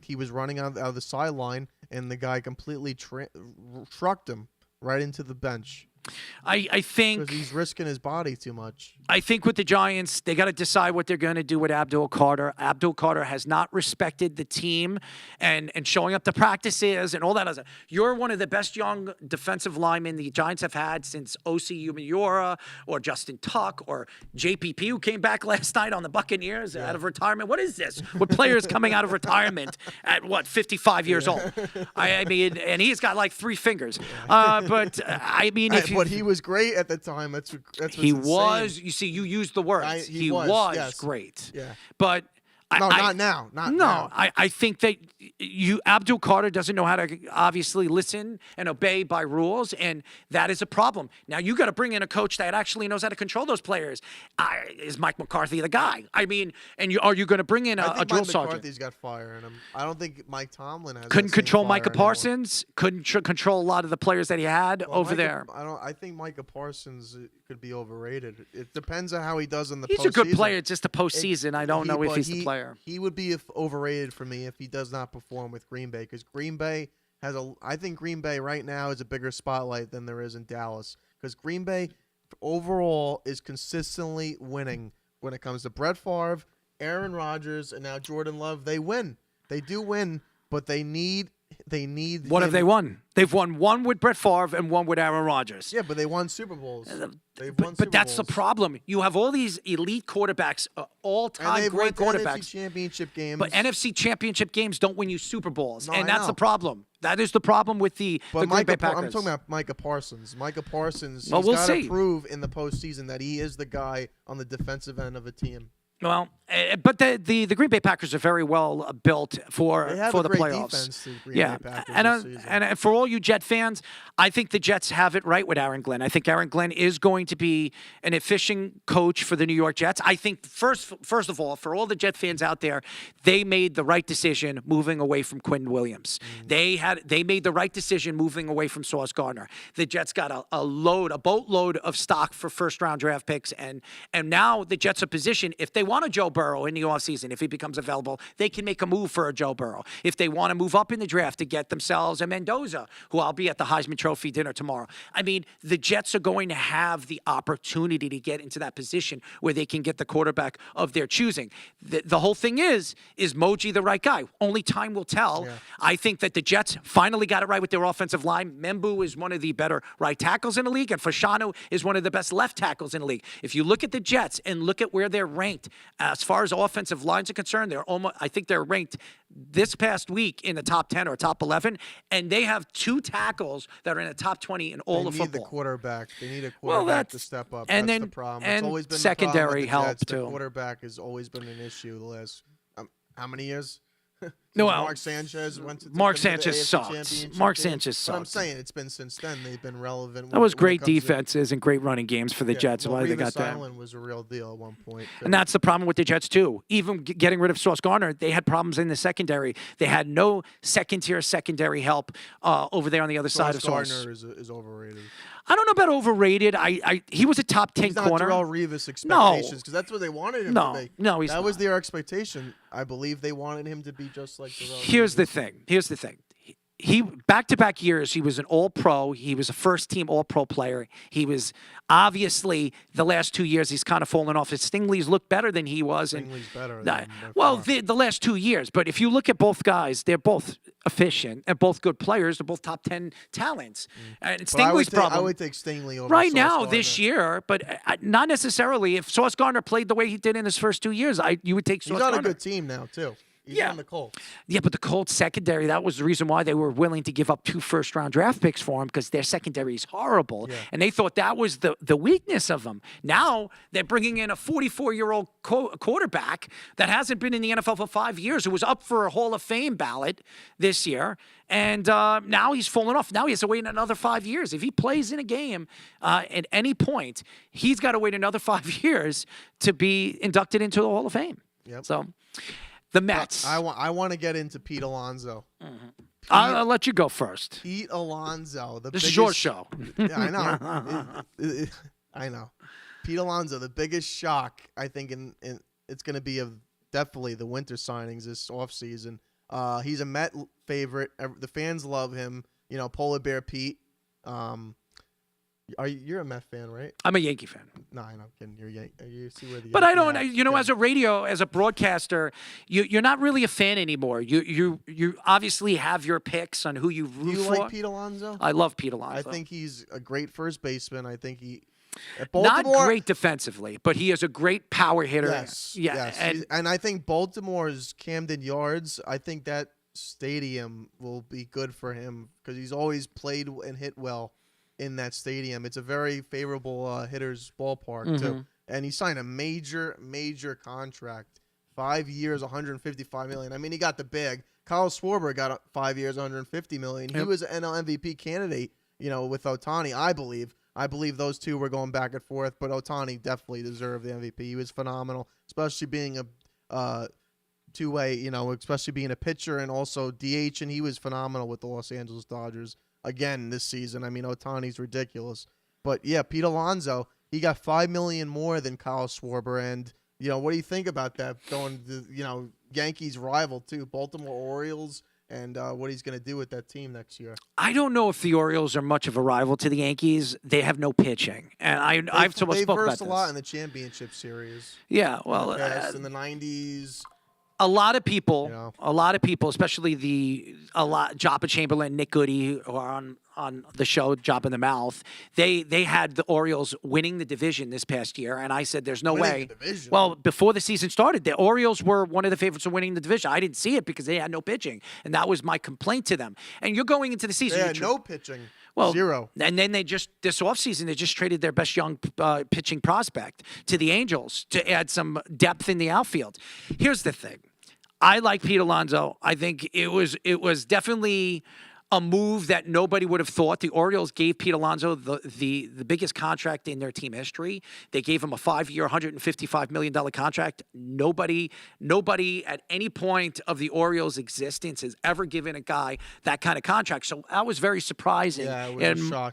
He was running out of the sideline, and the guy completely trucked him right into the bench. I think because he's risking his body too much. I think with the Giants, they got to decide what they're going to do with Abdul Carter. Abdul Carter has not respected the team and showing up to practices and all that. You're one of the best young defensive linemen the Giants have had since O.C. Umenyiora or Justin Tuck or JPP, who came back last night on the Buccaneers out of retirement. What is this? With players coming out of retirement at 55 years old? I mean, and he's got like 3 fingers. But I mean, but he was great at the time. That's he insane. Was. You see, you used the words. He was yes. Great. Yeah. But not now. Now. I think that Abdul Carter doesn't know how to obviously listen and obey by rules, and that is a problem. Now you got to bring in a coach that actually knows how to control those players. Is Mike McCarthy the guy? I mean, and are you going to bring in a drill sergeant? McCarthy's got fire in him. I don't think Mike Tomlin has. Couldn't control Micah anymore. Parsons. Couldn't control a lot of the players that he had over there. I think Micah Parsons could be overrated. It depends on how he does in the. He's postseason. a good player. Just the postseason. I don't know if he's the player. He would be overrated for me if he does not perform with Green Bay because Green Bay I think Green Bay right now is a bigger spotlight than there is in Dallas because Green Bay overall is consistently winning when it comes to Brett Favre, Aaron Rodgers, and now Jordan Love. They win. They do win, but they need What have they won? They've won one with Brett Favre and one with Aaron Rodgers. Yeah, but they won Super Bowls. But that's the problem. You have all these elite quarterbacks, all-time great quarterbacks. NFC Championship games. But NFC Championship games don't win you Super Bowls, No, and I that's know. the problem. That is the problem with the Green Bay Packers. I'm talking about Micah Parsons. Micah Parsons, Well, he's we'll got see. to prove in the postseason that he is the guy on the defensive end of a team. Well, but the Green Bay Packers are very well built for They have the a great playoffs. defense, the Green Yeah, Bay Packers and this season. and for all you Jet fans, I think the Jets have it right with Aaron Glenn. I think Aaron Glenn is going to be an efficient coach for the New York Jets. I think first of all, for all the Jet fans out there, they made the right decision moving away from Quinn Williams. They made the right decision moving away from Sauce Gardner. The Jets got a boatload of stock for first round draft picks, and now the Jets are positioned if they want a Joe Burrow in the offseason, if he becomes available, they can make a move for a Joe Burrow. If they want to move up in the draft to get themselves a Mendoza, who I'll be at the Heisman Trophy dinner tomorrow. I mean, the Jets are going to have the opportunity to get into that position where they can get the quarterback of their choosing. The whole thing is Moji the right guy? Only time will tell. Yeah. I think that the Jets finally got it right with their offensive line. Membu is one of the better right tackles in the league, and Fashanu is one of the best left tackles in the league. If you look at the Jets and look at where they're ranked, as far as offensive lines are concerned, I think they're ranked this past week in the top 10 or top 11, and they have two tackles that are in the top 20 in all of They need football. the quarterback. They need a quarterback to step up. and That's then- the problem. and It's always been secondary the problem help, with the Jets. too. The quarterback has always been an issue the last how many years? No, Since well, Mark Sanchez went to Mark took them to the Sanchez AFC sucked. Championship Mark game. Sanchez But I'm sucked. saying it's been since then they've been relevant. That was when it great comes to- defenses and great running games for the Yeah, Jets. well, Why they Revis got that. Island was a real deal at one point. too. And that's the problem with the Jets, too. Even getting rid of Sauce Gardner, they had problems in the secondary. They had no second-tier secondary help over there on the other side of Sauce Sauce. Gardner is overrated. I don't know about overrated. He was a top 10 He's not corner. Darrell Revis expectations because that's what they wanted him No, to be. no, he's that was not. their expectation. I believe they wanted him to be just like Darrell Here's the Revis. thing. He back-to-back years, he was an all-pro. He was a first-team all-pro player. He was obviously the last 2 years he's kind of fallen off. His Stingley's looked better than he was. Stingley's better than him by well, far. the last 2 years. But if you look at both guys, they're both efficient and both good players. They're both top 10 talents. And But I would Stingley's take- problem I would take Stingley over right Sauce now Gardner. this year, but not necessarily. If Sauce Gardner played the way he did in his first 2 years, you would take Sauce He's on Gardner. a good team now too. He's Yeah. on the Colts. Yeah, but the Colts secondary, that was the reason why they were willing to give up 2 first-round draft picks for him, because their secondary is horrible. Yeah. And they thought that was the weakness of them. Now they're bringing in a 44-year-old quarterback that hasn't been in the NFL for 5 years, who was up for a Hall of Fame ballot this year. And now he's fallen off. Now he has to wait another 5 years. If he plays in a game at any point, he's got to wait another 5 years to be inducted into the Hall of Fame. Yep. So the Mets. I want to get into Pete Alonso. I'll let you go first. Pete Alonso. This is your show. Yeah, I know. I know. Pete Alonso, the biggest shock, I think, in it's going to be of definitely the winter signings this offseason. He's a Met favorite. The fans love him. You know, Polar Bear Pete. You're a Met fan, right? I'm a Yankee fan. No, I'm not kidding. You see where the But I Yankee don't, hat- you know, yeah. as a broadcaster, you're not really a fan anymore. You obviously have your picks on who you Do root you for. like Pete Alonso? I love Pete Alonso. I think he's a great first baseman. I think he at not Baltimore, great defensively, but he is a great power hitter. Yes, Yeah. yes. And I think Baltimore's Camden Yards, I think that stadium will be good for him because he's always played and hit well in that stadium. It's a very favorable hitter's ballpark too. And he signed a major contract, 5 years, $155 million. I mean, he got the big. Kyle Schwarber got 5 years, $150 million. He Yep. was an NL MVP candidate, you know, with Ohtani, I believe. I believe those two were going back and forth, but Ohtani definitely deserved the MVP. He was phenomenal, especially being a two-way, you know, especially being a pitcher and also DH, and he was phenomenal with the Los Angeles Dodgers again this season. I mean, Ohtani's ridiculous. But, yeah, Pete Alonso, he got $5 million more than Kyle Schwarber, and, you know, what do you think about that going to, you know, Yankees rival, too, Baltimore Orioles, and what he's going to do with that team next year? I don't know if the Orioles are much of a rival to the Yankees. They have no pitching, and I've spoke They about versed this. a lot in the championship series. Yeah, well, Yes, in the 90s. A lot of people, You know? especially Joppa Chamberlain, Nick Goody, who are on the show, Jop in the Mouth, they had the Orioles winning the division this past year, and I said, "There's no Winning way." the division? Well, before the season started, the Orioles were one of the favorites of winning the division. I didn't see it because they had no pitching, and that was my complaint to them. And you're going into the season. They had no pitching. Well, Zero. And then this offseason, they just traded their best young pitching prospect to the Angels to add some depth in the outfield. Here's the thing. I like Pete Alonso. I think it was definitely a move that nobody would have thought. The Orioles gave Pete Alonso the biggest contract in their team history. They gave him a 5-year, $155 million contract. Nobody at any point of the Orioles' existence has ever given a guy that kind of contract. So that was very surprising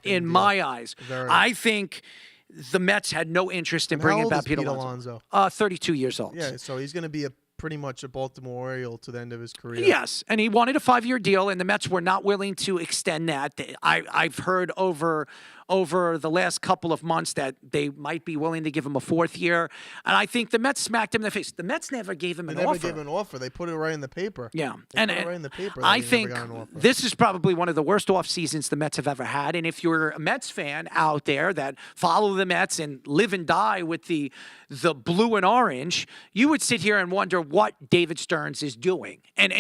in my eyes. Very. I think the Mets had no interest in bringing back Pete Alonso. 32 years old. Yeah, so he's going to be pretty much a Baltimore Oriole to the end of his career. Yes, and he wanted a 5-year deal, and the Mets were not willing to extend that. I've heard over the last couple of months that they might be willing to give him a 4th year, and I think the Mets smacked him in the face. The Mets never gave him an offer. They never gave him an offer. They put it right in the paper. Yeah, They put it right in the paper. I think this is probably one of the worst off seasons the Mets have ever had. And if you're a Mets fan out there that follow the Mets and live and die with the blue and orange, you would sit here and wonder what David Stearns is doing. And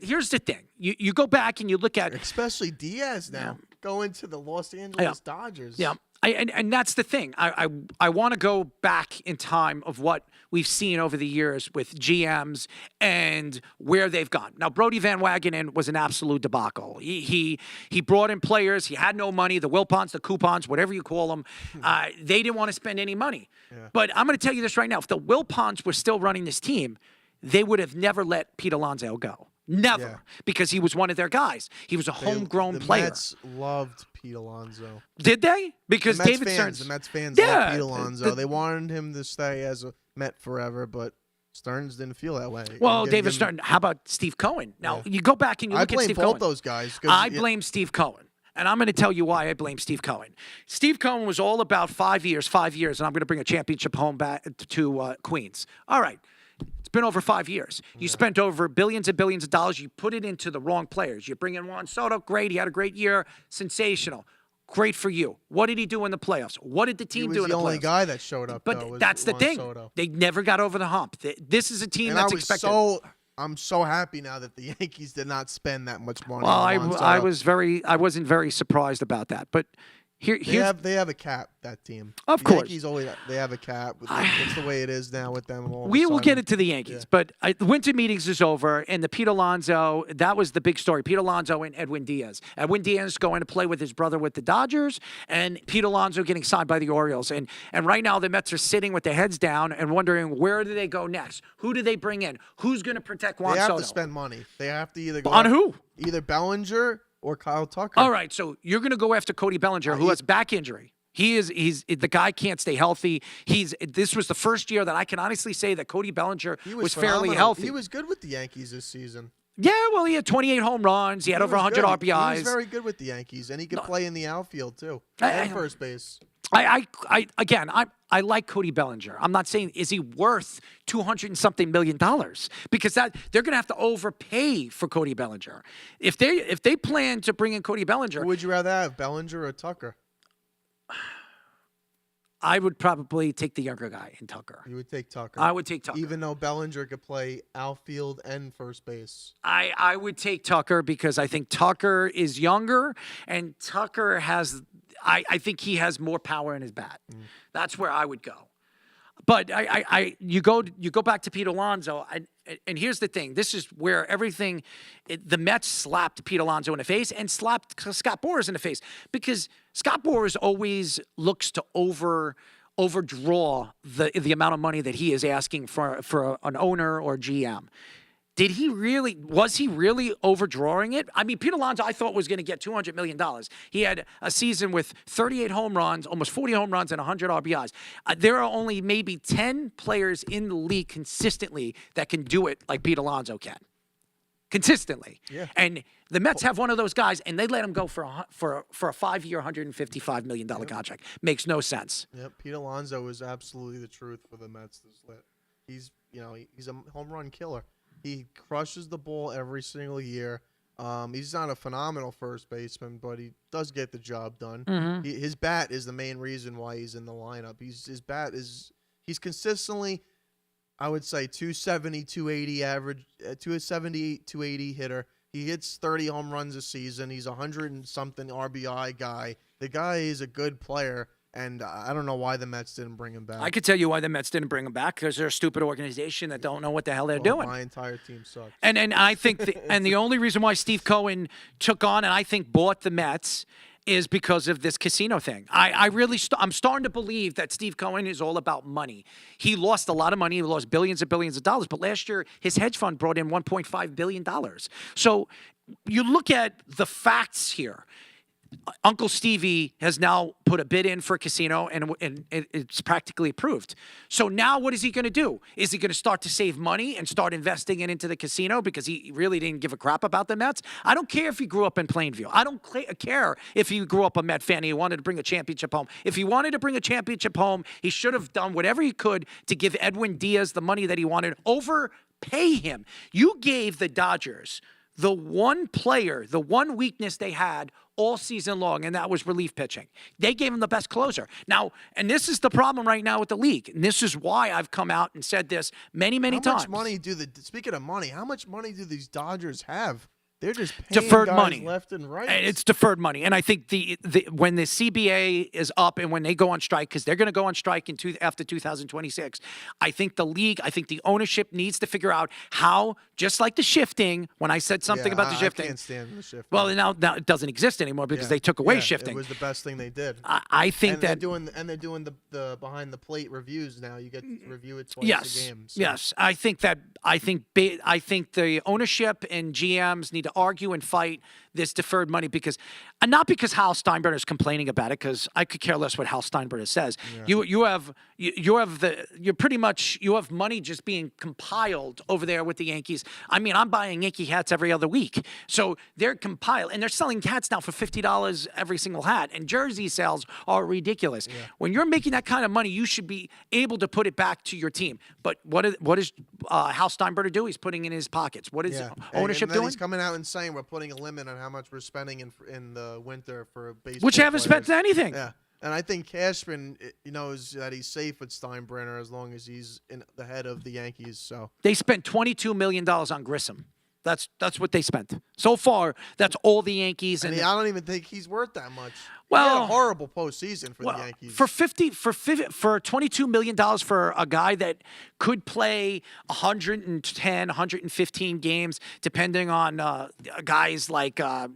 here's the thing: you go back and you look at especially Diaz now going to the Los Angeles Dodgers. Yeah. And that's the thing. I want to go back in time of what we've seen over the years with GMs and where they've gone. Now, Brodie Van Wagenen was an absolute debacle. He brought in players. He had no money. The Wilpons, the coupons, whatever you call them, they didn't want to spend any money. Yeah. But I'm going to tell you this right now. If the Wilpons were still running this team, they would have never let Pete Alonso go. Never, because he was one of their guys. He was a homegrown player. The Mets loved Pete Alonso. Did they? Because David Stearns. The Mets fans loved Pete Alonso. They wanted him to stay as a Met forever, but Stearns didn't feel that way. Well, David Stearns. How about Steve Cohen? Now, you go back and you look at Steve Cohen. I blame both those guys. I blame Steve Cohen. And I'm going to tell you why I blame Steve Cohen. Steve Cohen was all about 5 years, and I'm going to bring a championship home back to Queens. All right. It's been over 5 years. You spent over billions and billions of dollars. You put it into the wrong players. You bring in Juan Soto. Great. He had a great year. Sensational. Great for you. What did he do in the playoffs? What did the team do in the playoffs? He was the only guy that showed up, But that's the thing. Soto. They never got over the hump. This is a team that's expected. I'm so happy now that the Yankees did not spend that much money. Well, I wasn't very surprised about that. But they have a cap, that team. Of course. Yankees they have a cap. It's the way it is now with them. We will get into the Yankees, but the winter meetings is over, and the Pete Alonso, that was the big story. Pete Alonso and Edwin Diaz. Edwin Diaz going to play with his brother with the Dodgers, and Pete Alonso getting signed by the Orioles. And right now the Mets are sitting with their heads down and wondering, where do they go next? Who do they bring in? Who's going to protect Juan Soto? They have to spend money. They have to either go on who? Either Bellinger or Kyle Tucker. All right, so you're going to go after Cody Bellinger, who has back injury. He's the guy can't stay healthy. This was the first year that I can honestly say that Cody Bellinger was fairly healthy. He was good with the Yankees this season. Yeah, well, he had 28 home runs. He had over 100 RBIs. He was very good with the Yankees, and he could play in the outfield too, and first base. I like Cody Bellinger. I'm not saying is he worth $200 and something million because that they're going to have to overpay for Cody Bellinger. If they plan to bring in Cody Bellinger, who would you rather have, Bellinger or Tucker? I would probably take the younger guy in Tucker. You would take Tucker. I would take Tucker. Even though Bellinger could play outfield and first base. I would take Tucker because I think Tucker is younger and Tucker has I think he has more power in his bat. That's where I would go. But you go back to Pete Alonso, and here's the thing. This is where the Mets slapped Pete Alonso in the face and slapped Scott Boras in the face because Scott Boras always looks to overdraw the amount of money that he is asking for an owner or GM. Was he really overdrawing it? I mean, Pete Alonso, I thought was going to get $200 million. He had a season with 38 home runs, almost 40 home runs, and 100 RBIs. There are only maybe 10 players in the league consistently that can do it like Pete Alonso can. Consistently. Yeah. And the Mets have one of those guys, and they let him go for a 5-year, $155 million contract. Makes no sense. Yep. Pete Alonso is absolutely the truth for the Mets. He's a home run killer. He crushes the ball every single year. He's not a phenomenal first baseman, but he does get the job done. His bat is the main reason why he's in the lineup. He's consistently, I would say, 270, 280 average, 270, 280 hitter. He hits 30 home runs a season. He's 100 and something RBI guy. The guy is a good player. And I don't know why the Mets didn't bring him back. I could tell you why the Mets didn't bring him back, because they're a stupid organization that don't know what the hell they're doing. My entire team sucks. And I think the only reason why Steve Cohen took on and I think bought the Mets is because of this casino thing. I'm starting to believe that Steve Cohen is all about money. He lost a lot of money. He lost billions and billions of dollars. But last year, his hedge fund brought in $1.5 billion. So you look at the facts here. Uncle Stevie has now put a bid in for a casino, and it's practically approved. So now what is he going to do? Is he going to start to save money and start investing it into the casino because he really didn't give a crap about the Mets? I don't care if he grew up in Plainview. I don't care if he grew up a Met fan and he wanted to bring a championship home. If he wanted to bring a championship home, he should have done whatever he could to give Edwin Diaz the money that he wanted, overpay him. You gave the Dodgers the one player, the one weakness they had all season long, and that was relief pitching. They gave him the best closer. Now, and this is the problem right now with the league, and this is why I've come out and said this many times. How much money speaking of money, how much money do these Dodgers have? They're just paying deferred guys money left and right. And it's deferred money. And I think when the CBA is up and when they go on strike, because they're going to go on strike after 2026, I think the league, I think the ownership needs to figure out how, just like the shifting, when I said something about the shifting. I can't stand the shifting. Well, now it doesn't exist anymore because they took away shifting. It was the best thing they did. I think they're doing the behind the plate reviews now. You get to review it twice a game. So. Yes, I think the ownership and GMs need to argue and fight this deferred money because, and not because Hal Steinbrenner is complaining about it, because I could care less what Hal Steinbrenner says. Yeah. You have money just being compiled over there with the Yankees. I mean, I'm buying Yankee hats every other week, so they're compiled and they're selling hats now for $50 every single hat, and jersey sales are ridiculous. Yeah. When you're making that kind of money, you should be able to put it back to your team. But what is Hal Steinbrenner do? He's putting it in his pockets. What is ownership doing? He's coming out and saying we're putting a limit on how much we're spending in the winter for baseball. Which haven't players. spent anything. Yeah, and I think Cashman knows that he's safe with Steinbrenner as long as he's in the head of the Yankees. So they spent $22 million on Grissom. That's what they spent so far. That's all the Yankees. And I don't even think he's worth that much. Well, he had a horrible postseason for the Yankees. For $22 million for a guy that could play 110, 115 games, depending on guys like Giancarlo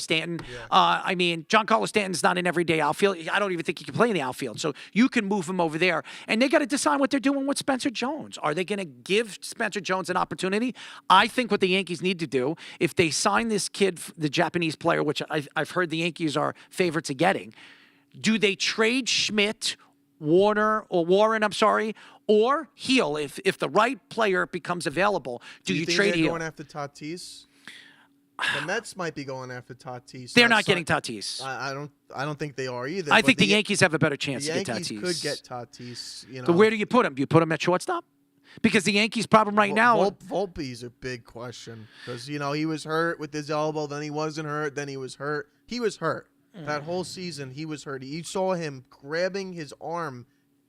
Stanton. Yeah. Giancarlo Stanton's not an everyday outfield. I don't even think he can play in the outfield. So you can move him over there, and they got to decide what they're doing with Spencer Jones. Are they going to give Spencer Jones an opportunity? I think what the Yankees need to do, if they sign this kid, the Japanese player, which I've heard the Yankees are favorites of getting, do they trade Schmidt, Warren, or Heel if the right player becomes available? Do you trade Heel? Going after Tatis? The Mets might be going after Tatis. They're not getting Tatis. I don't think they are either. I think the Yankees have a better chance to get Tatis. The Yankees could get Tatis. But where do you put him? Do you put him at shortstop? Because the Yankees' problem right now... Volpe's a big question. Because, he was hurt with his elbow, then he wasn't hurt, then he was hurt. He was hurt. That whole season, he was hurt. You saw him grabbing his arm,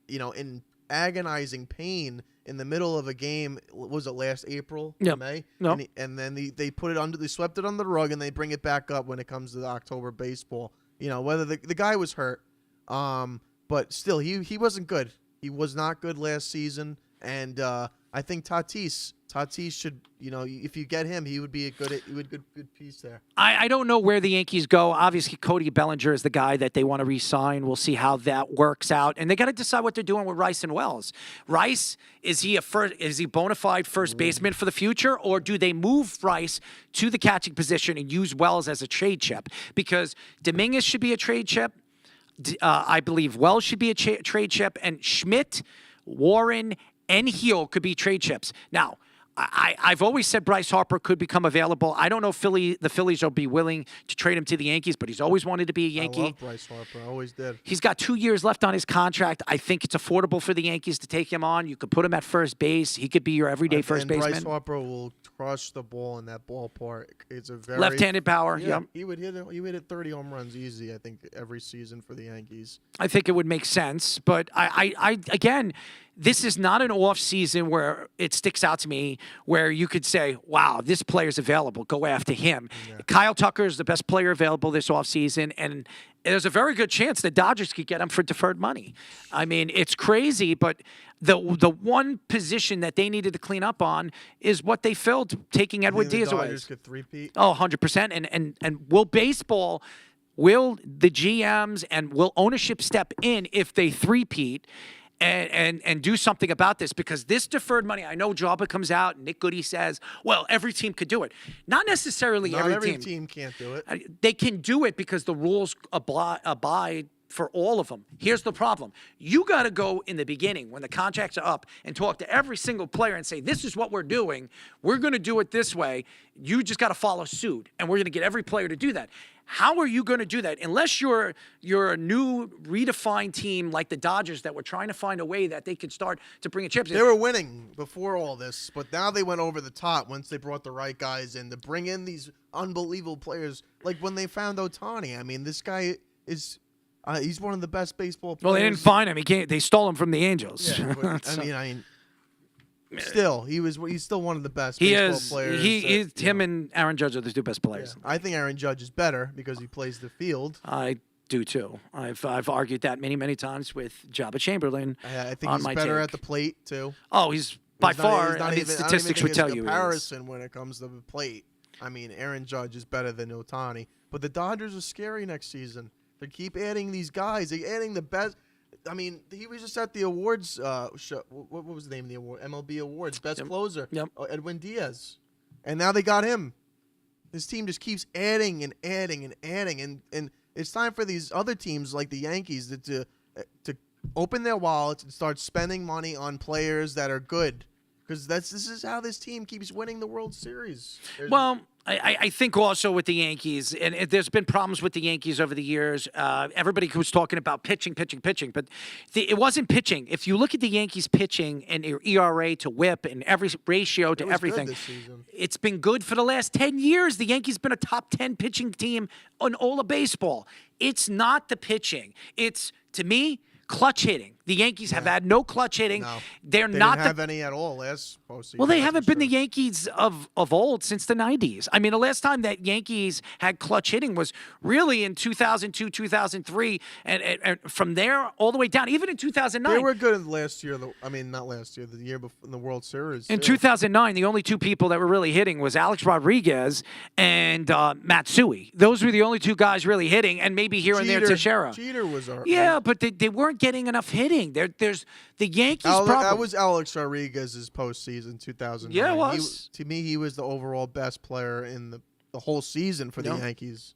in agonizing pain in the middle of a game. Was it last April? Yep. May? No. And then they put it under, they swept it under the rug, and they bring it back up when it comes to the October baseball. Whether the guy was hurt. But still, he wasn't good. He was not good last season. And I think Tatis should, if you get him, he would be a good piece there. I don't know where the Yankees go. Obviously, Cody Bellinger is the guy that they want to re-sign. We'll see how that works out. And they got to decide what they're doing with Rice and Wells. Rice, is he bona fide first baseman for the future, or do they move Rice to the catching position and use Wells as a trade chip? Because Dominguez should be a trade chip. I believe Wells should be a trade chip, and Schmidt, Warren, and Heel could be trade chips. Now, I've always said Bryce Harper could become available. I don't know if the Phillies will be willing to trade him to the Yankees, but he's always wanted to be a Yankee. I love Bryce Harper. I always did. He's got 2 years left on his contract. I think it's affordable for the Yankees to take him on. You could put him at first base. He could be your everyday first baseman. Bryce Harper will crush the ball in that ballpark. It's a very left-handed power. Yeah, Yep. he would hit 30 home runs easy, I think, every season for the Yankees. I think it would make sense. But I again, this is not an off season where it sticks out to me where you could say, wow, this player's available. Go after him. Yeah. Kyle Tucker is the best player available this off season, and there's a very good chance the Dodgers could get him for deferred money. I mean, it's crazy, but the one position that they needed to clean up on is what they filled, taking Edwin Diaz away. The Dodgers could three-peat? Oh, 100%. And will baseball, will the GMs and will ownership step in if they three-peat and do something about this? Because this deferred money, I know Jabba comes out and Nick Goody says, well, every team could do it. Not necessarily every team can't do it. They can do it because the rules abide for all of them. Here's the problem. You got to go in the beginning when the contracts are up and talk to every single player and say, this is what we're doing. We're going to do it this way. You just got to follow suit, and we're going to get every player to do that. How are you going to do that unless you're a new redefined team like the Dodgers that were trying to find a way that they could start to bring a championship? They were winning before all this, but now they went over the top once they brought the right guys in to bring in these unbelievable players. Like when they found Ohtani. I mean, this guy is he's one of the best baseball players. Well, they didn't find him. They stole him from the Angels. Yeah, but, I mean, still, he's still one of the best baseball players. Him and Aaron Judge are the two best players. Yeah. I think Aaron Judge is better because he plays the field. I do too. I've argued that many times with Jabba Chamberlain. I think he's better at the plate too. Oh, he's by far. Statistics would tell you. Comparison when it comes to the plate. I mean, Aaron Judge is better than Ohtani, but the Dodgers are scary next season. They keep adding these guys. They're adding the best. I mean, he was just at the awards show. What was the name of the award? MLB Awards, best closer. Yep. Edwin Diaz, and now they got him. This team just keeps adding and adding and adding, and it's time for these other teams like the Yankees to open their wallets and start spending money on players that are good, because this is how this team keeps winning the World Series. I think also with the Yankees, and there's been problems with the Yankees over the years. Everybody was talking about pitching, but it wasn't pitching. If you look at the Yankees pitching and ERA to WHIP and every ratio to everything, good this season. It's been good for the last 10 years. The Yankees been a top 10 pitching team on all of baseball. It's not the pitching. It's, to me, clutch hitting. The Yankees have had no clutch hitting. No, they didn't have any at all last postseason. Well, they haven't been the Yankees of old since the 90s. I mean, the last time that Yankees had clutch hitting was really in 2002, 2003, and from there all the way down, even in 2009. They were good last year. Not last year, the year before in the World Series. In 2009, the only two people that were really hitting was Alex Rodriguez and Matsui. Those were the only two guys really hitting, and maybe here and there Teixeira. Jeter was our. Yeah, but they weren't getting enough hitting. There's the Yankees problem. That was Alex Rodriguez's postseason 2009. Yeah, it was. To me, he was the overall best player in the whole season for the Yankees.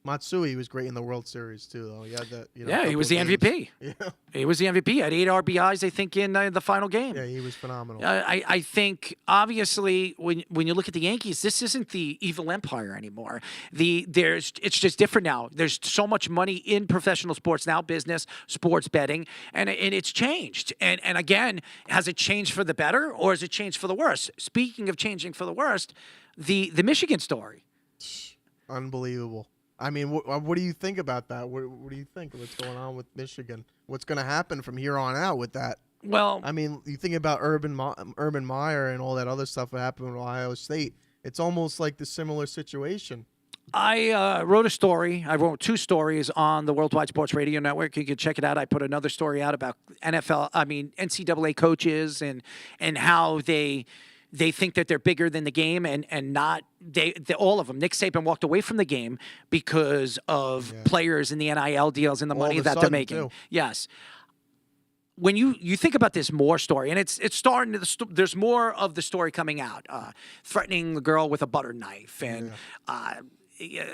Matsui was great in the World Series too, though. He had that. He was the MVP. Yeah, he was the MVP. He had 8 RBIs, I think, in the final game. Yeah, he was phenomenal. I think obviously when you look at the Yankees, this isn't the evil empire anymore. It's just different now. There's so much money in professional sports now, business, sports betting, and it's changed. And again, has it changed for the better or has it changed for the worse? Speaking of changing for the worst, the Michigan story. Unbelievable. I mean, what do you think about that? What do you think? What's going on with Michigan? What's going to happen from here on out with that? Well, I mean, you think about Urban Meyer and all that other stuff that happened with Ohio State. It's almost like the similar situation. I wrote a story. I wrote 2 stories on the Worldwide Sports Radio Network. You can check it out. I put another story out about NCAA coaches and how they think that they're bigger than the game and not they all of them. Nick Saban walked away from the game because of players in the NIL deals and the money that they're making. Too. Yes. When you think about this Moore story, and it's starting to, there's more of the story coming out, threatening the girl with a butter knife and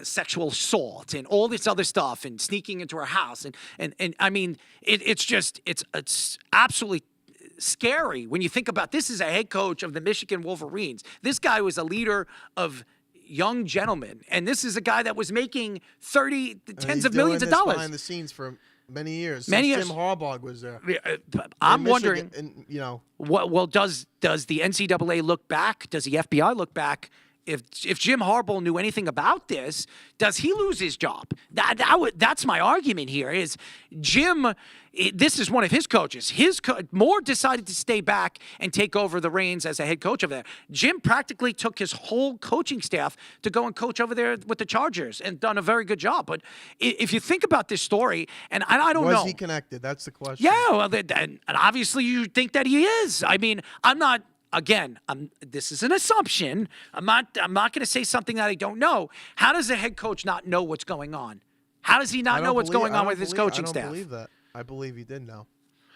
sexual assault and all this other stuff and sneaking into her house and I mean it's absolutely scary when you think about this is a head coach of the Michigan Wolverines. This guy was a leader of young gentlemen, and this is a guy that was making tens of millions of dollars behind the scenes for many years. Many since years. Jim Harbaugh was there. I'm Michigan, wondering, and, you know, well, does the NCAA look back? Does the FBI look back? If Jim Harbaugh knew anything about this, does he lose his job? That's my argument here. Is Jim? This is one of his coaches. Moore decided to stay back and take over the reins as a head coach over there. Jim practically took his whole coaching staff to go and coach over there with the Chargers and done a very good job. But if you think about this story, and I don't know. Was he connected? That's the question. Yeah, well, and obviously you think that he is. I mean, I'm not. Again, this is an assumption. I'm not going to say something that I don't know. How does a head coach not know what's going on? How does he not know what's going on with his coaching staff? I don't believe that. I believe he did know.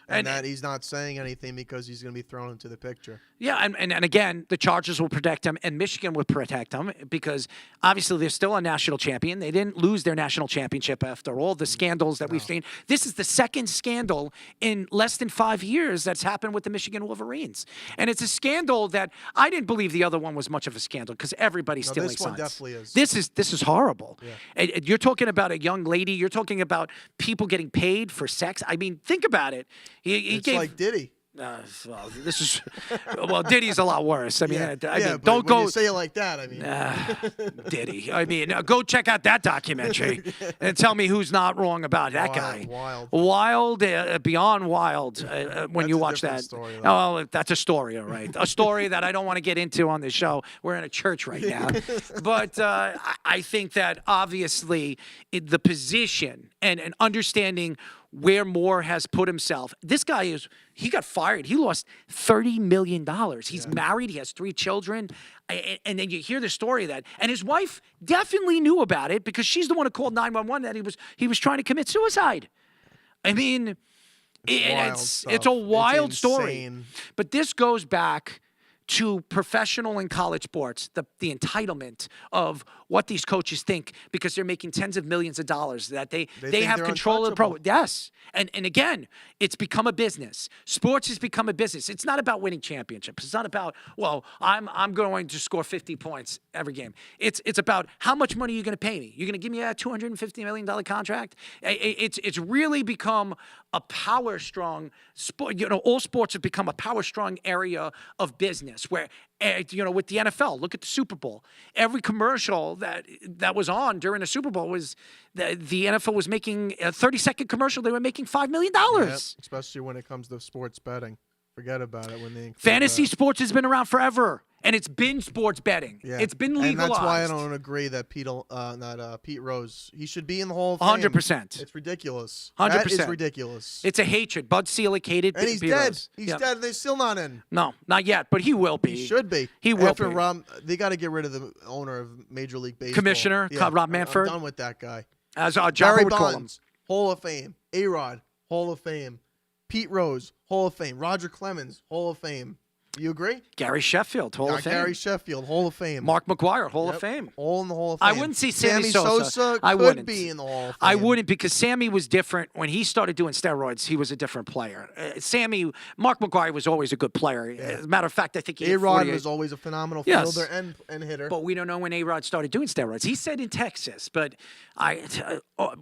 And that he's not saying anything because he's going to be thrown into the picture. Yeah, and again, the Chargers will protect him, and Michigan will protect him because obviously they're still a national champion. They didn't lose their national championship after all the scandals that we've seen. This is the second scandal in less than 5 years that's happened with the Michigan Wolverines. And it's a scandal that I didn't believe the other one was much of a scandal because everybody's stealing signs. This one definitely is. This is horrible. Yeah. And you're talking about a young lady. You're talking about people getting paid for sex. I mean, think about it. It's like Diddy. Well, Diddy's a lot worse. I mean, don't go. When you say it like that, I mean, Diddy. I mean, go check out that documentary and tell me who's not wrong about that guy. Wild, beyond wild. When you watch that, story, oh, that's a story, all right. A story that I don't want to get into on this show. We're in a church right now, but I think that obviously the position and understanding where Moore has put himself. This guy he got fired. He lost $30 million. He's married. He has 3 children. And then you hear the story of that. And his wife definitely knew about it because she's the one who called 911 that he was trying to commit suicide. I mean, it's a wild story. But this goes back to professional and college sports, the entitlement of what these coaches think because they're making tens of millions of dollars, that they have control of the pro. Yes. And again, it's become a business. Sports has become a business. It's not about winning championships. It's not about, well, I'm going to score 50 points every game. It's about how much money you're going to pay me. You're going to give me a $250 million contract? It's really become a power strong sport. You know, all sports have become a power strong area of business where, you know, with the NFL, look at the Super Bowl. Every commercial that was on during the Super Bowl was the NFL was making a 30-second commercial. They were making $5 million. Yep, especially when it comes to sports betting. Forget about it when they fantasy sports has been around forever. And it's been sports betting. Yeah. It's been legalized. And that's why I don't agree that Pete Rose, he should be in the Hall of Fame. 100%. It's ridiculous. 100%. That is ridiculous. It's a hatred. Bud Selig hated and he's Pete dead. Rose. He's dead. They're still not in. No, not yet, but he will be. He should be. He will After be. They got to get rid of the owner of Major League Baseball. Commissioner, Rob Manfred. I'm done with that guy. As John Barry would call him. Bonds, Hall of Fame. A-Rod, Hall of Fame. Pete Rose, Hall of Fame. Roger Clemens, Hall of Fame. You agree? Gary Sheffield, Hall of Fame. Gary Sheffield, Hall of Fame. Mark McGuire, Hall of Fame. All in the Hall of Fame. I wouldn't see Sammy Sosa could be in the Hall of Fame. I wouldn't because Sammy was different. When he started doing steroids, he was a different player. Mark McGuire was always a good player. Yeah. As a matter of fact, I think A-Rod was always a phenomenal fielder and hitter. But we don't know when A-Rod started doing steroids. He said in Texas, but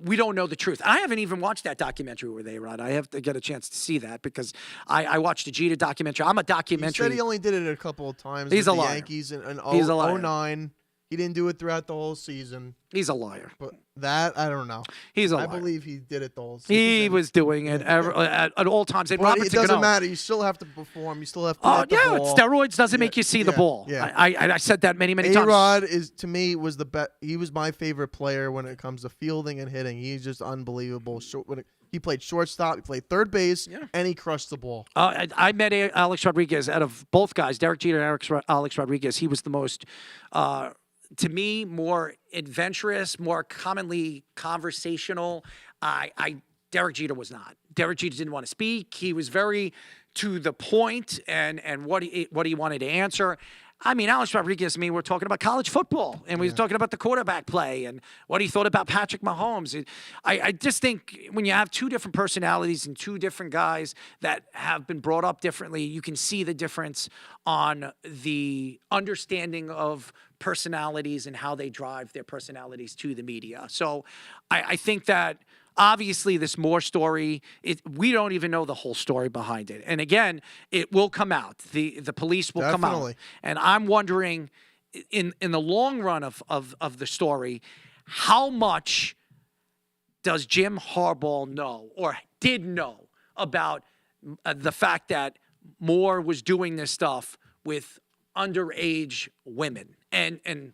we don't know the truth. I haven't even watched that documentary with A-Rod. I have to get a chance to see that because I watched the Jeter documentary. I'm a documentary. He said he only did it a couple of times with the liar. Yankees in 09. He didn't do it throughout the whole season. He's a liar. But that, I don't know. He's a liar. I believe he did it the whole season. He was doing it at all times. And but it doesn't matter. You still have to perform. You still have to hit the ball. Steroids doesn't make you see the ball. Yeah. I said that many times. A-Rod to me, was the best. He was my favorite player when it comes to fielding and hitting. He's just unbelievable. He played shortstop, he played third base, and he crushed the ball. I met Alex Rodriguez. Out of both guys, Derek Jeter and Alex Rodriguez, he was the most, to me, more adventurous, more commonly conversational. Derek Jeter was not. Derek Jeter didn't want to speak. He was very to the point and what he wanted to answer. I mean, Alex Rodriguez and me were talking about college football, and we were talking about the quarterback play and what he thought about Patrick Mahomes. I just think when you have two different personalities and two different guys that have been brought up differently, you can see the difference on the understanding of personalities and how they drive their personalities to the media. So I think that obviously this Moore story, we don't even know the whole story behind it. And again, it will come out. The police will come out. And I'm wondering, in the long run of the story, how much does Jim Harbaugh know or did know about the fact that Moore was doing this stuff with underage women? And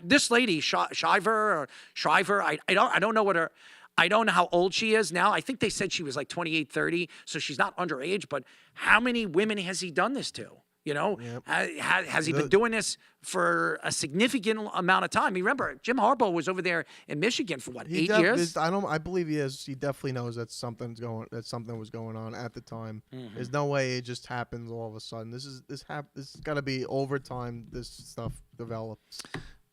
this lady, Shriver, I don't know what her... I don't know how old she is now. I think they said she was like 28, 30, so she's not underage. But how many women has he done this to? You know, has he been doing this for a significant amount of time? Remember, Jim Harbaugh was over there in Michigan for what, 8 years? I believe he is. He definitely knows that something was going on at the time. There's no way it just happens all of a sudden. This has got to be over time. This stuff develops.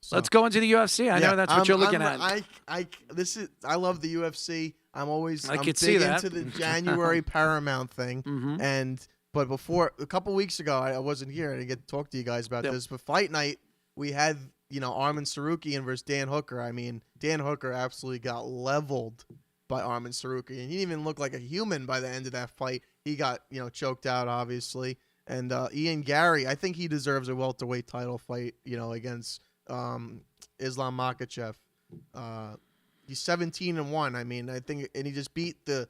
So, let's go into the UFC. I know that's what you're looking at. I love the UFC. I'm big into the January Paramount thing. But before a couple weeks ago, I wasn't here. I didn't get to talk to you guys about this. But fight night, we had Arman Sarukian versus Dan Hooker. I mean, Dan Hooker absolutely got leveled by Arman Sarukian. He didn't even look like a human by the end of that fight. He got choked out, obviously. And Ian Gary, I think he deserves a welterweight title fight. Against Islam Makhachev. He's 17-1. I mean, I think, and he just beat the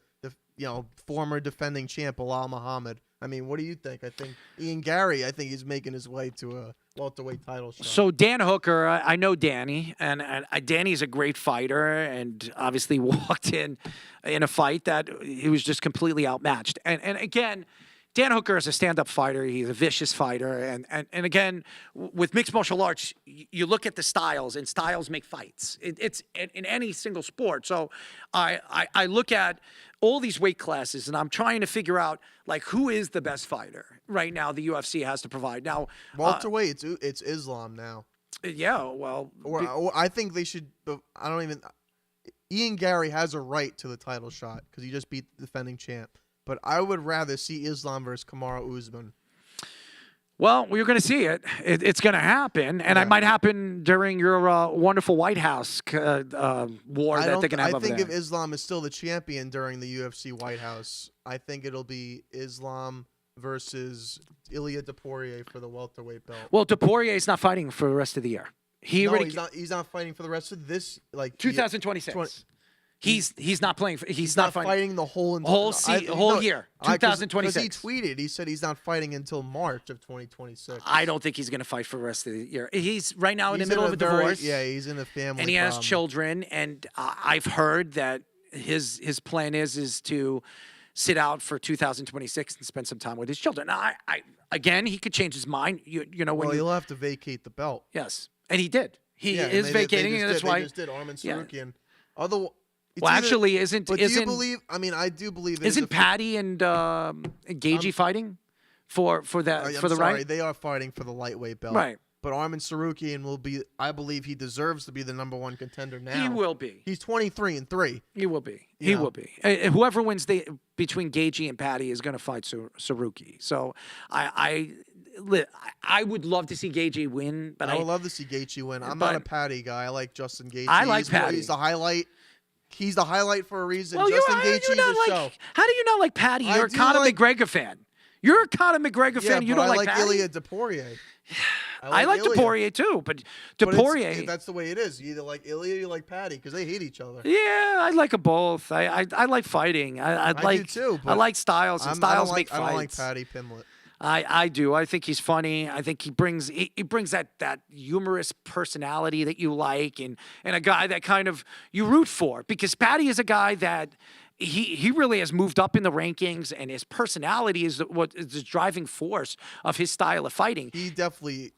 former defending champ Bilal Muhammad. I mean, what do you think? I think Ian Gary, I think he's making his way to a welterweight title shot. So Dan Hooker, I know Danny, and Danny's a great fighter, and obviously walked in a fight that he was just completely outmatched. And again, Dan Hooker is a stand-up fighter. He's a vicious fighter. And again, with mixed martial arts, you look at the styles, and styles make fights. It's in any single sport. So I look at all these weight classes, and I'm trying to figure out, like, who is the best fighter right now the UFC has to provide. Now, welterweight, it's Islam now. Yeah, well. Or I think they should – Ian Gary has a right to the title shot because he just beat the defending champ. But I would rather see Islam versus Kamaru Usman. Well, we're going to see it. It's going to happen, and it might happen during your wonderful White House war that they're going to have over there. I think if Islam is still the champion during the UFC White House, I think it'll be Islam versus Ilia Topuria for the welterweight belt. Well, Topuria is not fighting for the rest of the year. He's not fighting for the rest of this 2026. He's not playing. He's not fighting the whole year. 2026. He tweeted. He said he's not fighting until March of 2026. I don't think he's going to fight for the rest of the year. He's right now in the middle of a divorce. Yeah, he's in a family. And he has children. And I've heard that his plan is to sit out for 2026 and spend some time with his children. Now, again, he could change his mind. He'll have to vacate the belt. Yes, and he did. He is vacating, and that's why they just did. Arman Sarukian. Isn't? Do you believe? I mean, I do believe. Isn't Patty and Gaethje fighting for the right? They are fighting for the lightweight belt. Right. But Arman Sarukian will be. I believe he deserves to be the #1 contender now. He will be. He's 23-3. He will be. He will be. Whoever wins between Gaethje and Patty is going to fight Saruki. So I would love to see Gaethje win, but I would love to see Gaethje win. I'm not a Patty guy. I like Justin Gaethje. I like Patty. He's the highlight. He's the highlight for a reason. Well, Justin Gaethje's a show. How do you not like Patty? You're a Conor McGregor fan. You're a Conor McGregor fan. You don't like Patty? I like Ilia Topuria. I like Topuria too, but Topuria. That's the way it is. You either like Ilia or you like Patty because they hate each other. Yeah, I like them both. I like fighting. I do too. I like styles, and styles make fights. I don't like Patty Pimblett. I do. I think he's funny. I think he brings that humorous personality that you like, and a guy that kind of you root for, because Patty is a guy that he really has moved up in the rankings, and his personality is what is the driving force of his style of fighting. He definitely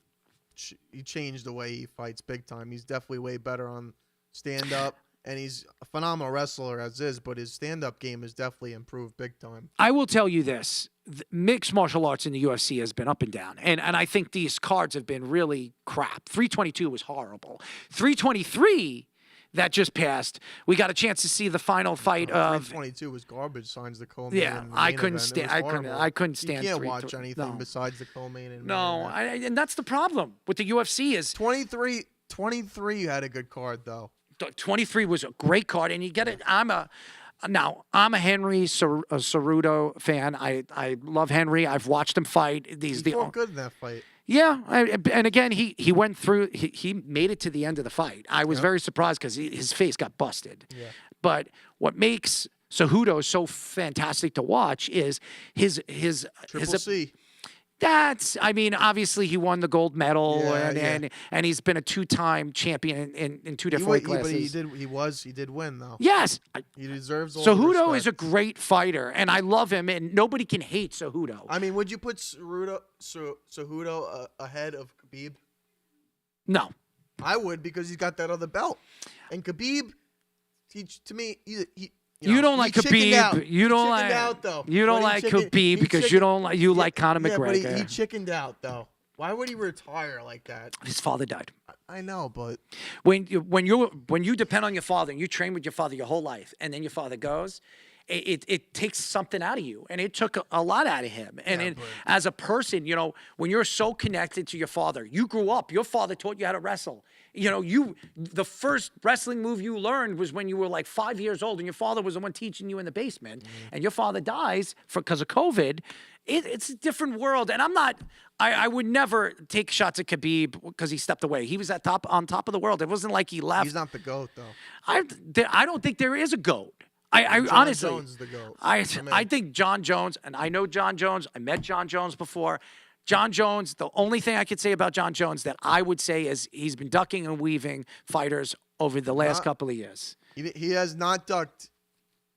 he changed the way he fights big time. He's definitely way better on stand up. and he's a phenomenal wrestler as is, but his stand-up game has definitely improved big time. I will tell you this. Mixed martial arts in the UFC has been up and down. And I think these cards have been really crap. 322 was horrible. 323 that just passed. We got a chance to see the final fight of 322 was garbage. Signs the co-main. Yeah, I couldn't stand. I couldn't stand. You can't watch anything besides the co-main. And no, and that's the problem with the UFC is 23 had a good card though. 23 was a great card, and you get it. I'm a Henry Cerudo fan. I love Henry. I've watched him fight. He fought good in that fight. Yeah, and again, he went through. He made it to the end of the fight. I was very surprised because his face got busted. Yeah. But what makes Cejudo so fantastic to watch is his Triple C. Obviously he won the gold medal and he's been a 2-time champion in 2 different weight classes. But he did win though. Yes. He deserves all Cejudo the respect. is a great fighter and I love him and nobody can hate Cejudo. I mean, would you put Cejudo ahead of Khabib? No. I would because he's got that other belt. And Khabib, You don't like Khabib. You don't like Khabib because you like Conor McGregor. But he chickened out though. Why would he retire like that? His father died. I know, but when you depend on your father and you train with your father your whole life, and then your father goes, it takes something out of you, and it took a lot out of him. And as a person, when you're so connected to your father, you grew up. Your father taught you how to wrestle. The first wrestling move you learned was when you were like 5 years old, and your father was the one teaching you in the basement. And your father dies because of COVID. It's a different world, and I would never take shots at Khabib because he stepped away. He was on top of the world. It wasn't like he left. He's not the GOAT though. I don't think there is a GOAT. I honestly, Jones is the GOAT. I think John Jones, and I know John Jones. I met John Jones before. John Jones, the only thing I could say about John Jones that I would say is he's been ducking and weaving fighters over the last couple of years. He has not ducked,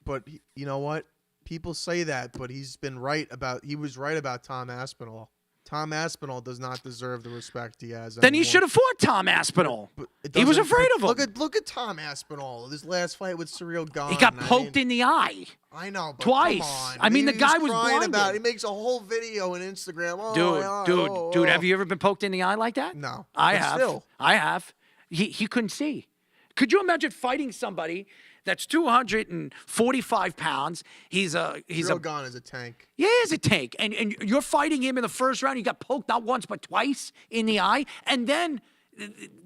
but you know what? People say that, but he was right about Tom Aspinall. Tom Aspinall does not deserve the respect he has. Then he should have fought Tom Aspinall. He was afraid of him. Look at Tom Aspinall. This last fight with Cyril Gane. He got poked in the eye. I know, but twice. Come on. I mean, the guy was blinded. He makes a whole video on Instagram. Dude, have you ever been poked in the eye like that? No. I have. Still. I have. He couldn't see. Could you imagine fighting somebody that's 245 pounds? Cyril Gane is a tank. Yeah, he's a tank. And you're fighting him in the first round. You got poked not once but twice in the eye. And then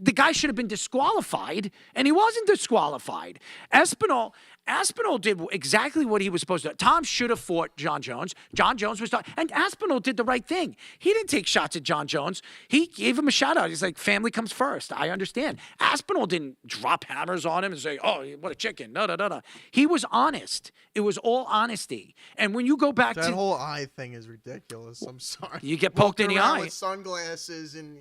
the guy should have been disqualified, and he wasn't disqualified. Aspinall did exactly what he was supposed to do. Tom should have fought John Jones. John Jones was done. And Aspinall did the right thing. He didn't take shots at John Jones. He gave him a shout out. He's like, family comes first. I understand. Aspinall didn't drop hammers on him and say, oh, what a chicken. No. He was honest. It was all honesty. And when you go back that whole eye thing is ridiculous. I'm sorry. You get poked in the eye with sunglasses and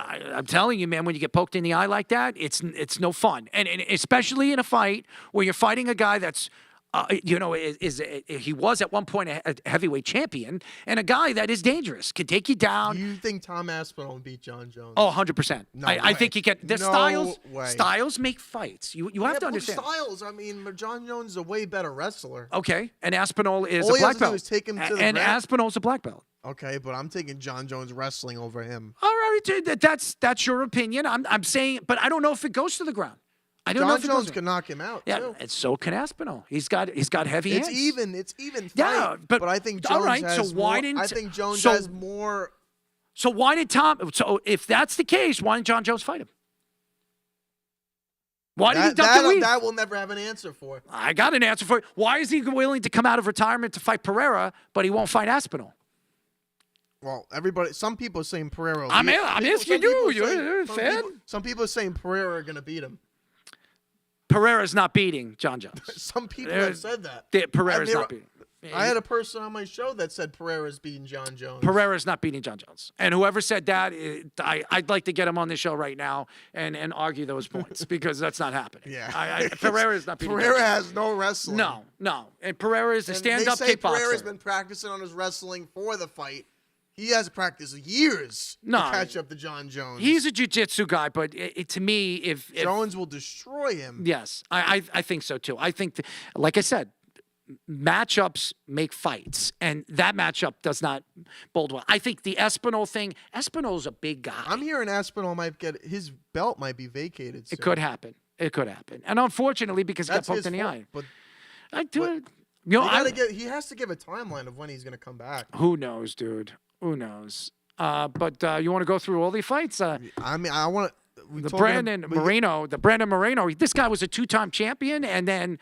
I'm telling you, man, when you get poked in the eye like that, it's no fun. And especially in a fight where you're fighting a guy that's, he was at one point a heavyweight champion, and a guy that is dangerous, can take you down. Do you think Tom Aspinall will beat John Jones? Oh, 100%. I think he can. Styles make fights. You have to understand. Styles, I mean, John Jones is a way better wrestler. Okay, and Aspinall is a black belt. Take him to the and Aspinall's a black belt. Okay, but I'm taking John Jones wrestling over him. All right, that's your opinion. I'm saying, but I don't know if it goes to the ground. I don't know if Jones can knock him out. Yeah, too. And so can Aspinall. He's got heavy hands. It's even fight. Yeah, but I think Jones all right. has So why more, didn't I think Jones has more? So why did Tom? So if that's the case, why didn't John Jones fight him? Why did he duck the weave? That we'll never have an answer for. I got an answer for it. Why is he willing to come out of retirement to fight Pereira, but he won't fight Aspinall? Well, some people are saying Pereira. I'm asking you. You're a fan. Some people are saying Pereira are going to beat him. Pereira's not beating John Jones. Some people have said that. Pereira's not beating. I had a person on my show that said Pereira's beating John Jones. Pereira's not beating John Jones. And whoever said that, I'd like to get him on the show right now and argue those points because that's not happening. Yeah. Pereira's not beating Pereira John has no wrestling. No. And Pereira is a stand-up kickboxer. kickboxer. Pereira's been practicing on his wrestling for the fight. he has to practice years No. to catch up to John Jones. He's a jiu-jitsu guy, but to me, if Jones will destroy him. yes, I think so too. I think, like I said, matchups make fights, and that matchup does not bode well. I think the Espinal thing. Espinal's a big guy. I'm hearing Aspinall might get his belt might be vacated soon. It could happen. It could happen, and unfortunately, because he got That's poked his in the fault, eye. But I do it. You know, he has to give a timeline of when he's going to come back. who knows, dude? Who knows? But you want to go through all the fights? I mean, I want to. Brandon Moreno. This guy was a 2-time champion, and then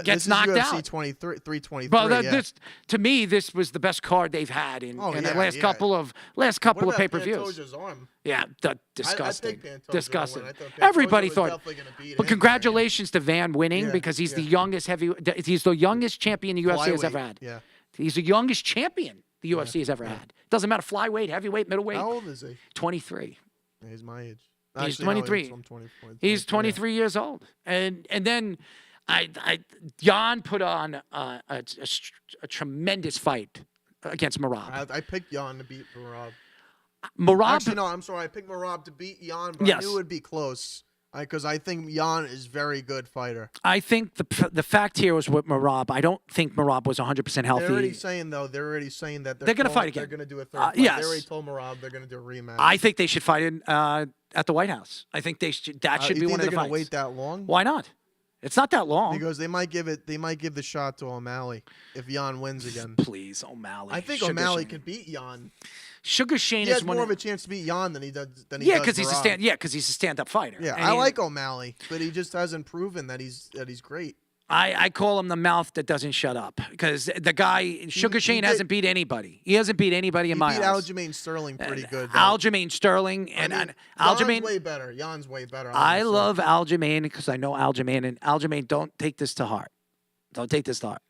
gets knocked UFC out. 323. Well, Yeah. this to me, this was the best card they've had in the last couple of What about pay-per-views. Pantoja's arm? Yeah, disgusting. I picked Pantoja Disgusting. to win. I thought Pantoja Everybody was thought. definitely gonna beat But him. congratulations to Van winning Yeah, because he's the yeah. youngest He's the youngest champion the UFC has Flyweight, ever had. Yeah. He's the youngest champion the UFC has ever had. Doesn't matter flyweight, heavyweight, middleweight. How old is he? 23. Yeah, he's my age. He's Actually, no, 23. I'm 24. He's 23 years old, and then Jan put on a tremendous fight against Merab. I picked Jan to beat Merab. Merab, Actually, no, I'm sorry. I picked Merab to beat Jan, but I Yes. knew it would be close because I think Jan is very good fighter. I think the fact here was with Merab. I don't think Merab was 100% healthy. They're already saying that They're gonna fight again. They're going to do a third fight. yes. They already told Merab they're going to do a rematch. I think they should fight at the White House. I think that should you be think one of they're the gonna fights. wait that long? Why not? It's not that long. Because they might give the shot to O'Malley if Jan wins again. Please, O'Malley. I think Sugar O'Malley Shane. could beat Jan. Sugar Shane He is has one more of of a chance to beat Jan than he does. because he's Merab. because he's a stand-up fighter. Yeah, And I like O'Malley, but he just hasn't proven that he's great. I call him the mouth that doesn't shut up because the guy Sugar Shane hasn't beat anybody. He hasn't beat anybody in He my beat eyes. Aljamain Sterling pretty good. Though. Aljamain Sterling and Jan's Aljamain. way better. Jan's way better. I honestly. love Aljamain because I know Aljamain, and Aljamain, don't take this to heart. Don't take this to heart.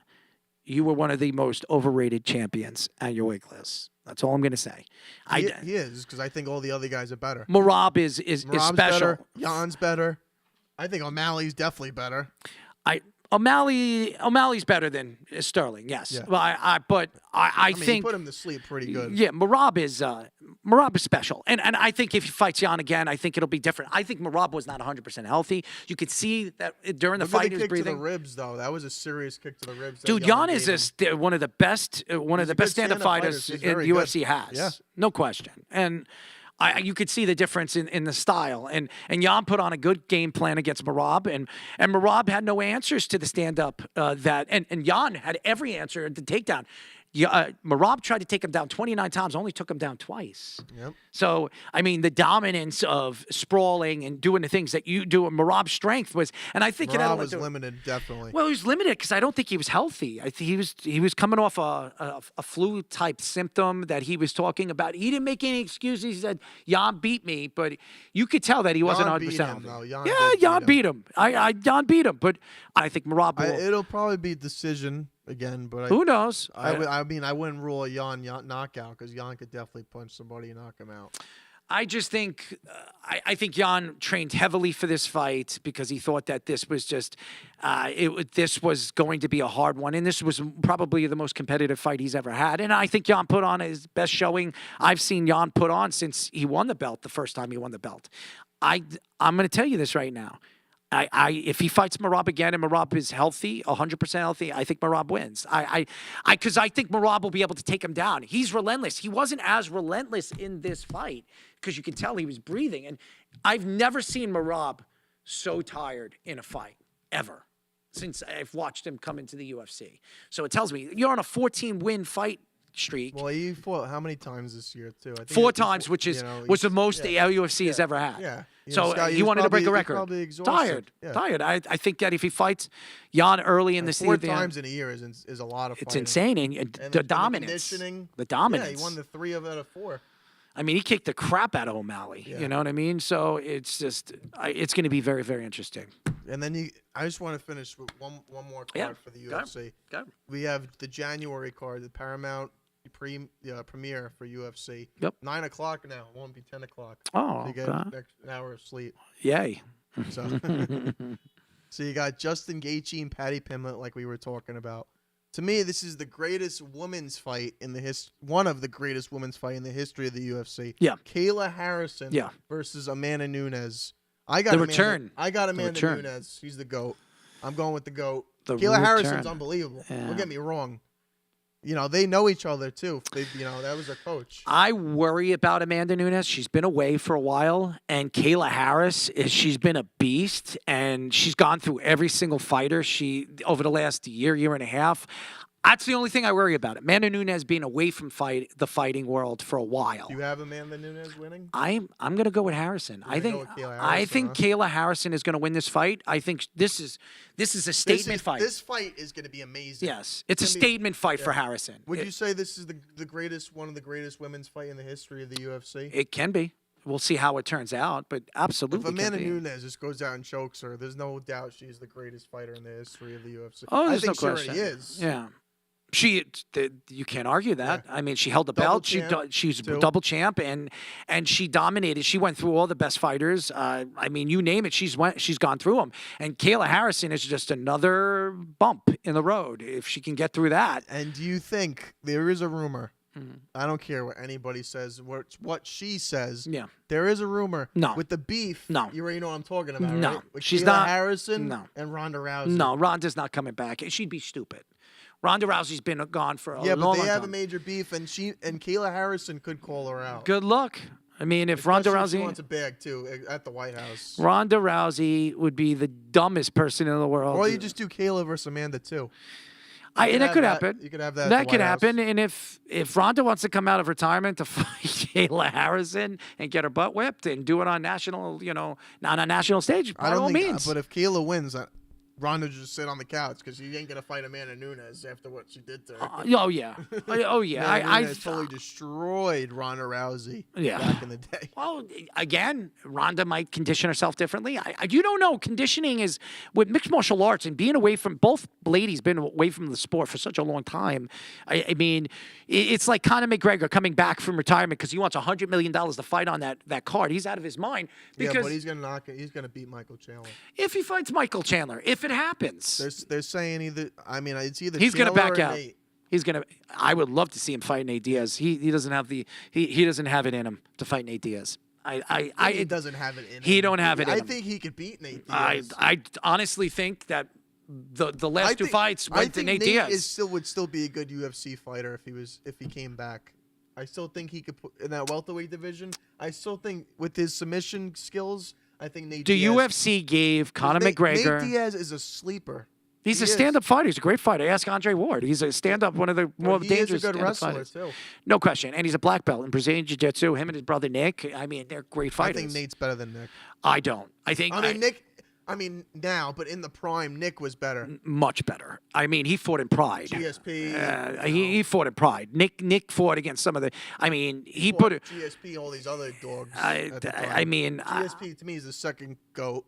You were one of the most overrated champions at your weight class. That's all I'm going to say. He is because I think all the other guys are better. Merab is Merab's special. better. Jan's better. I think O'Malley's definitely better. O'Malley's better than Sterling, yes. Yeah. Well, I I mean, think he put him to sleep pretty good. yeah, Merab is special, and I think if he fights Jan again, I think it'll be different. I think Merab was not 100% healthy. You could see that during the Look at fight the he was kick to the breathing. ribs, though. That was a serious kick to the ribs. that Dude, Jan Jan is gave him. one of the best He's a stand-up good stand-up fighters fighter. He's in very the good. UFC has. Yeah. No question. And you could see the difference in the style. And Jan put on a good game plan against Merab, and Merab had no answers to the stand-up and Jan had every answer at the takedown. Merab tried to take him down 29 times, only took him down twice. Yep. So, I mean, the dominance of sprawling and doing the things that you do, Merab's strength was, and I think it had a Merab lot was to do- limited, definitely. Well, he was limited because I don't think he was healthy. I think he was coming off a flu type symptom that he was talking about. He didn't make any excuses. He said, "Jan beat me," but you could tell that he wasn't Jan 100 beat percent him, healthy. though. Yeah, Jan beat him. Jan beat him, but I think Merab will. It'll probably be decision again, but Who knows? I mean, I wouldn't rule a Jan knockout because Jan could definitely punch somebody and knock him out. I just think I think Jan trained heavily for this fight because he thought that this was just this was going to be a hard one, and this was probably the most competitive fight he's ever had. And I think Jan put on his best showing I've seen Jan put on since he won the belt the first time he won the belt. I'm going to tell you this right now. If he fights Merab again and Merab is healthy, 100% healthy, I think Merab wins. Because I think Merab will be able to take him down. He's relentless. He wasn't as relentless in this fight because you can tell he was breathing. And I've never seen Merab so tired in a fight ever since I've watched him come into the UFC. So it tells me you're on a 14-win fight streak. Well, he fought how many times this year too? I think 4 times, which is was the most the UFC has ever had. Yeah. So he wanted to break a record. Probably exhausted. Tired, Yeah. tired. I think that if he fights Jan early in the 4 season, times in a year is a lot of. it's fighting. insane. And And the dominance, conditioning. the dominance. Yeah, he won the 3 out of 4. I mean, he kicked the crap out of O'Malley. Yeah. You know what I mean? So it's just, it's going to be very, very interesting. And then I just want to finish with one more card for the UFC. Go. We have the January card, the Paramount premiere for UFC. Yep. 9 o'clock now. It won't be 10 o'clock. Oh, So you get okay. an hour of sleep. Yay. So, so you got Justin Gaethje and Patty Pimblett, like we were talking about. To me, this is the greatest women's fight in the one of the greatest women's fight in the history of the UFC. Yeah. Kayla Harrison versus Amanda Nunes. I got The Amanda, return. I got Amanda return. Nunes. She's the GOAT. I'm going with the GOAT. The Kayla return. Harrison's unbelievable. Yeah. Don't get me wrong. You know, they know each other too. That was their coach. I worry about Amanda Nunes. She's been away for a while, and Kayla Harris she's been a beast, and she's gone through every single fighter over the last year and a half. That's the only thing I worry about. Amanda Nunes being away from the fighting world for a while. Do you have Amanda Nunes winning? I'm going to go with Harrison. I think Kayla Harrison is going to win this fight. I think this is a statement fight. This fight is going to be amazing. Yes, it's a statement fight for Harrison. Would you say this is one of the greatest women's fight in the history of the UFC? It can be. We'll see how it turns out, but absolutely. If Amanda Nunes just goes out and chokes her, there's no doubt she's the greatest fighter in the history of the UFC. Oh, there's I think no question. She already is. Yeah. You can't argue that. Yeah. I mean, she held the belt. She's double champ, and she dominated. She went through all the best fighters. I mean, you name it, she's gone through them. And Kayla Harrison is just another bump in the road if she can get through that. And do you think there is a rumor? I don't care what anybody says. What she says. Yeah. There is a rumor. No. With the beef. No. You already know what I'm talking about. No. Right? With She's Kayla not. Harrison. No. And Ronda Rousey. No, Ronda's not coming back. She'd be stupid. Ronda Rousey's been gone for a long time. Yeah, but they have a major beef, and Kayla Harrison could call her out. Good luck. I mean, if Ronda Rousey she wants a bag too at the White House. Ronda Rousey would be the dumbest person in the world. Or you just do Kayla versus Amanda too. And that could happen. You could have that. That could happen. And if Ronda wants to come out of retirement to fight Kayla Harrison and get her butt whipped and do it on national, not on national stage, by all means. But if Kayla wins, Ronda just sit on the couch because she ain't gonna fight Amanda Nunes after what she did to her. Oh yeah. I totally destroyed Ronda Rousey. Yeah. Back in the day. Well, again, Ronda might condition herself differently. You don't know. Conditioning is with mixed martial arts and being away from both ladies been away from the sport for such a long time. I mean, it's like Conor McGregor coming back from retirement because he wants $100 million to fight on that card. He's out of his mind. Because yeah, but he's gonna he's gonna beat Michael Chandler if he fights Michael Chandler. If it happens, they're saying either. I mean, it's either he's Chandler gonna back or out. Nate. He's gonna. I would love to see him fight Nate Diaz. He doesn't have he doesn't have it in him to fight Nate Diaz. He doesn't have it in him. He don't have it in him. I think he could beat Nate Diaz. I honestly think that the last two fights went to Nate Diaz. Would still be a good UFC fighter if he came back. I still think he could put in that welterweight division. I still think with his submission skills, I think Nate Diaz. The UFC gave Conor McGregor. Nate Diaz is a sleeper. He's a stand-up fighter. He's a great fighter. Ask Andre Ward. He's a stand-up, one of the more dangerous stand-up fighters. Too. No question. And he's a black belt in Brazilian Jiu-Jitsu. Him and his brother Nick. I mean, they're great fighters. I think Nate's better than Nick. I don't. I mean, Nick. I mean, now, but in the prime, Nick was better. Much better. I mean, he fought in Pride. GSP. He fought in Pride. Nick fought against some of the. I mean, he put it. GSP, all these other dogs. I mean, GSP to me is the second GOAT.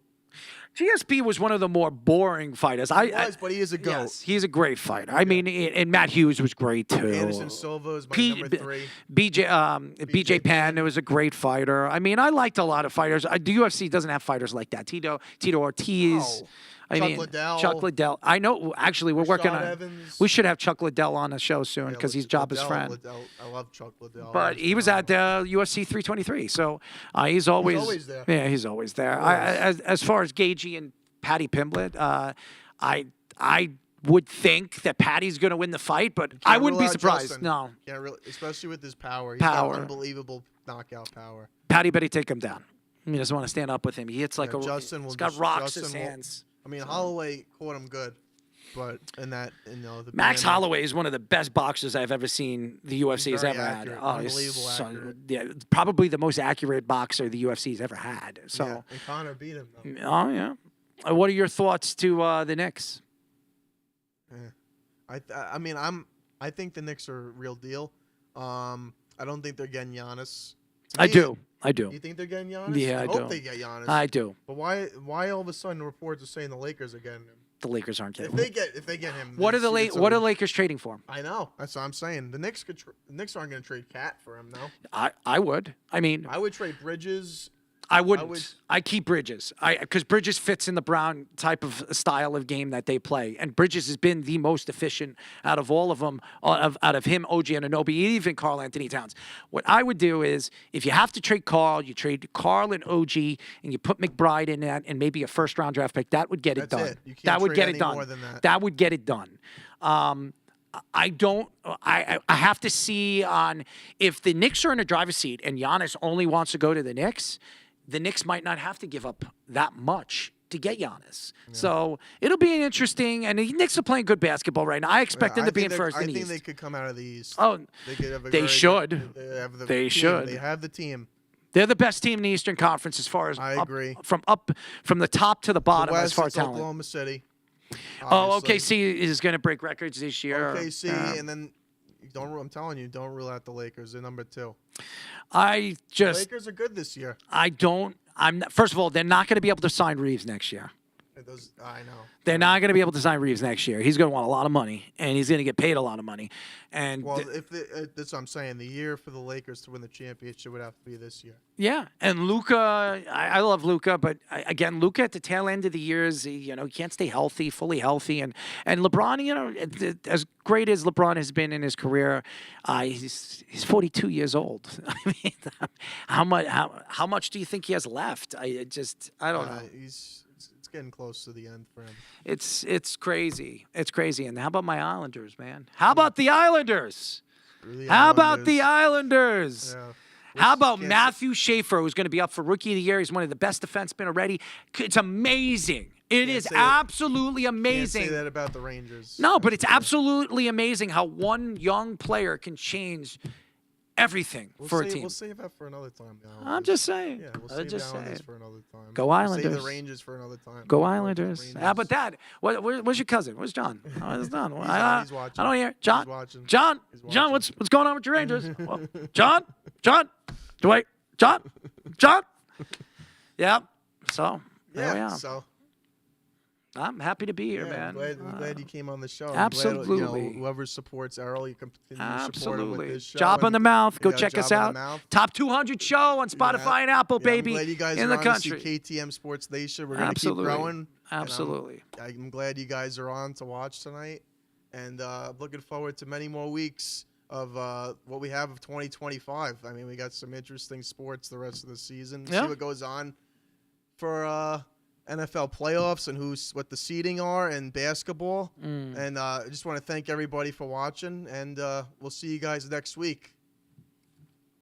GSP was one of the more boring fighters. But he is a GOAT. Yes, he's a great fighter. I mean, and Matt Hughes was great too. Anderson Silva is my number 3. BJ Penn was a great fighter. I mean, I liked a lot of fighters. The UFC doesn't have fighters like that. Tito Ortiz. Chuck Liddell. I know. Actually, we're working on. Evans. We should have Chuck Liddell on the show soon because he's Jabba's friend. I love Chuck Liddell. But he was at UFC 323, so he's always there. Yeah, he's always there. As far as Gagey and Patty Pimblett, I would think that Patty's going to win the fight, but I wouldn't be surprised. Justin. No. Yeah, really, especially with his power. He's got unbelievable knockout power. Patty better take him down. He doesn't want to stand up with him. He hits like Justin. He's got rocks in his hands. I mean, Holloway caught him good, but Max Holloway is one of the best boxers I've ever seen the UFC has ever had. Unbelievable accurate. Yeah, probably the most accurate boxer the UFC's ever had. So, yeah, and Conor beat him, though. Oh, yeah. What are your thoughts to the Knicks? Yeah. I think the Knicks are a real deal. I don't think they're getting Giannis. I do. You think they're getting Giannis? Yeah, I hope do. they get Giannis. I do. But why all of a sudden reports are saying the Lakers are getting him? The Lakers aren't getting him. If they get him, what are the Lakers trading for him? I know. That's what I'm saying. The Knicks aren't going to trade Cat for him, no. I would. I mean, I would trade Bridges. I wouldn't. I keep Bridges. Because Bridges fits in the Brown type of style of game that they play, and Bridges has been the most efficient out of all of them. Out of him, OG Anunoby, even Karl Anthony Towns. What I would do is, if you have to trade Karl, you trade Karl and OG, and you put McBride in that, and maybe a first-round draft pick. That would get it done. You can't That would trade get any it done. more than that. That would get it done. I have to see on if the Knicks are in a driver's seat and Giannis only wants to go to the Knicks might not have to give up that much to get Giannis. Yeah. So it'll be an interesting, and the Knicks are playing good basketball right now. I expect them to be in first in the East. I think they could come out of the East. Oh, they should. They should. They have the team. They're the best team in the Eastern Conference as far as I agree. From the top to the bottom West, as far as talent. Oklahoma City. Obviously. OKC is going to break records this year. OKC, and then I'm telling you, don't rule out the Lakers. They're number 2. The Lakers are good this year. First of all, they're not going to be able to sign Reeves next year. I know. They're not going to be able to sign Reeves next year. He's going to want a lot of money, and he's going to get paid a lot of money. And that's what I'm saying. The year for the Lakers to win the championship would have to be this year. Yeah, and Luka, I love Luka, but again, Luka at the tail end of the years, he can't stay fully healthy, and LeBron, as great as LeBron has been in his career, he's 42 years old. I mean, how much do you think he has left? I don't know. It's getting close to the end for him. It's crazy. It's crazy. And how about my Islanders, man? How about the Islanders? How about the Islanders? Yeah. How about Matthew Schaefer, who's going to be up for Rookie of the Year? He's one of the best defensemen already. It's amazing. It is absolutely amazing. Can't say that about the Rangers. No, but it's absolutely amazing how one young player can change everything for a team. We'll save that for another time. I'm just saying. Yeah, we'll save this for another time. Go Islanders. We'll save the Rangers for another time. Go Islanders. How about that? Where's your cousin? Where's John? Where's John? He's watching. I don't hear. John. He's watching. John. What's going on with your Rangers? John. Dwight. John. Yeah. So there we are. So. I'm happy to be here, man. I'm glad you came on the show. Absolutely. I'm glad, whoever supports Errol, you continue to support him with this show. Job on the mouth. Go check us out. Top 200 show on Spotify and Apple, baby. I'm glad you guys in are the country. To see KTM Sports Nation. We're going to keep growing. Absolutely. I'm glad you guys are on to watch tonight. And looking forward to many more weeks of what we have of 2025. I mean, we got some interesting sports the rest of the season. See what goes on for NFL playoffs and what the seeding are and basketball. And I just want to thank everybody for watching, and we'll see you guys next week.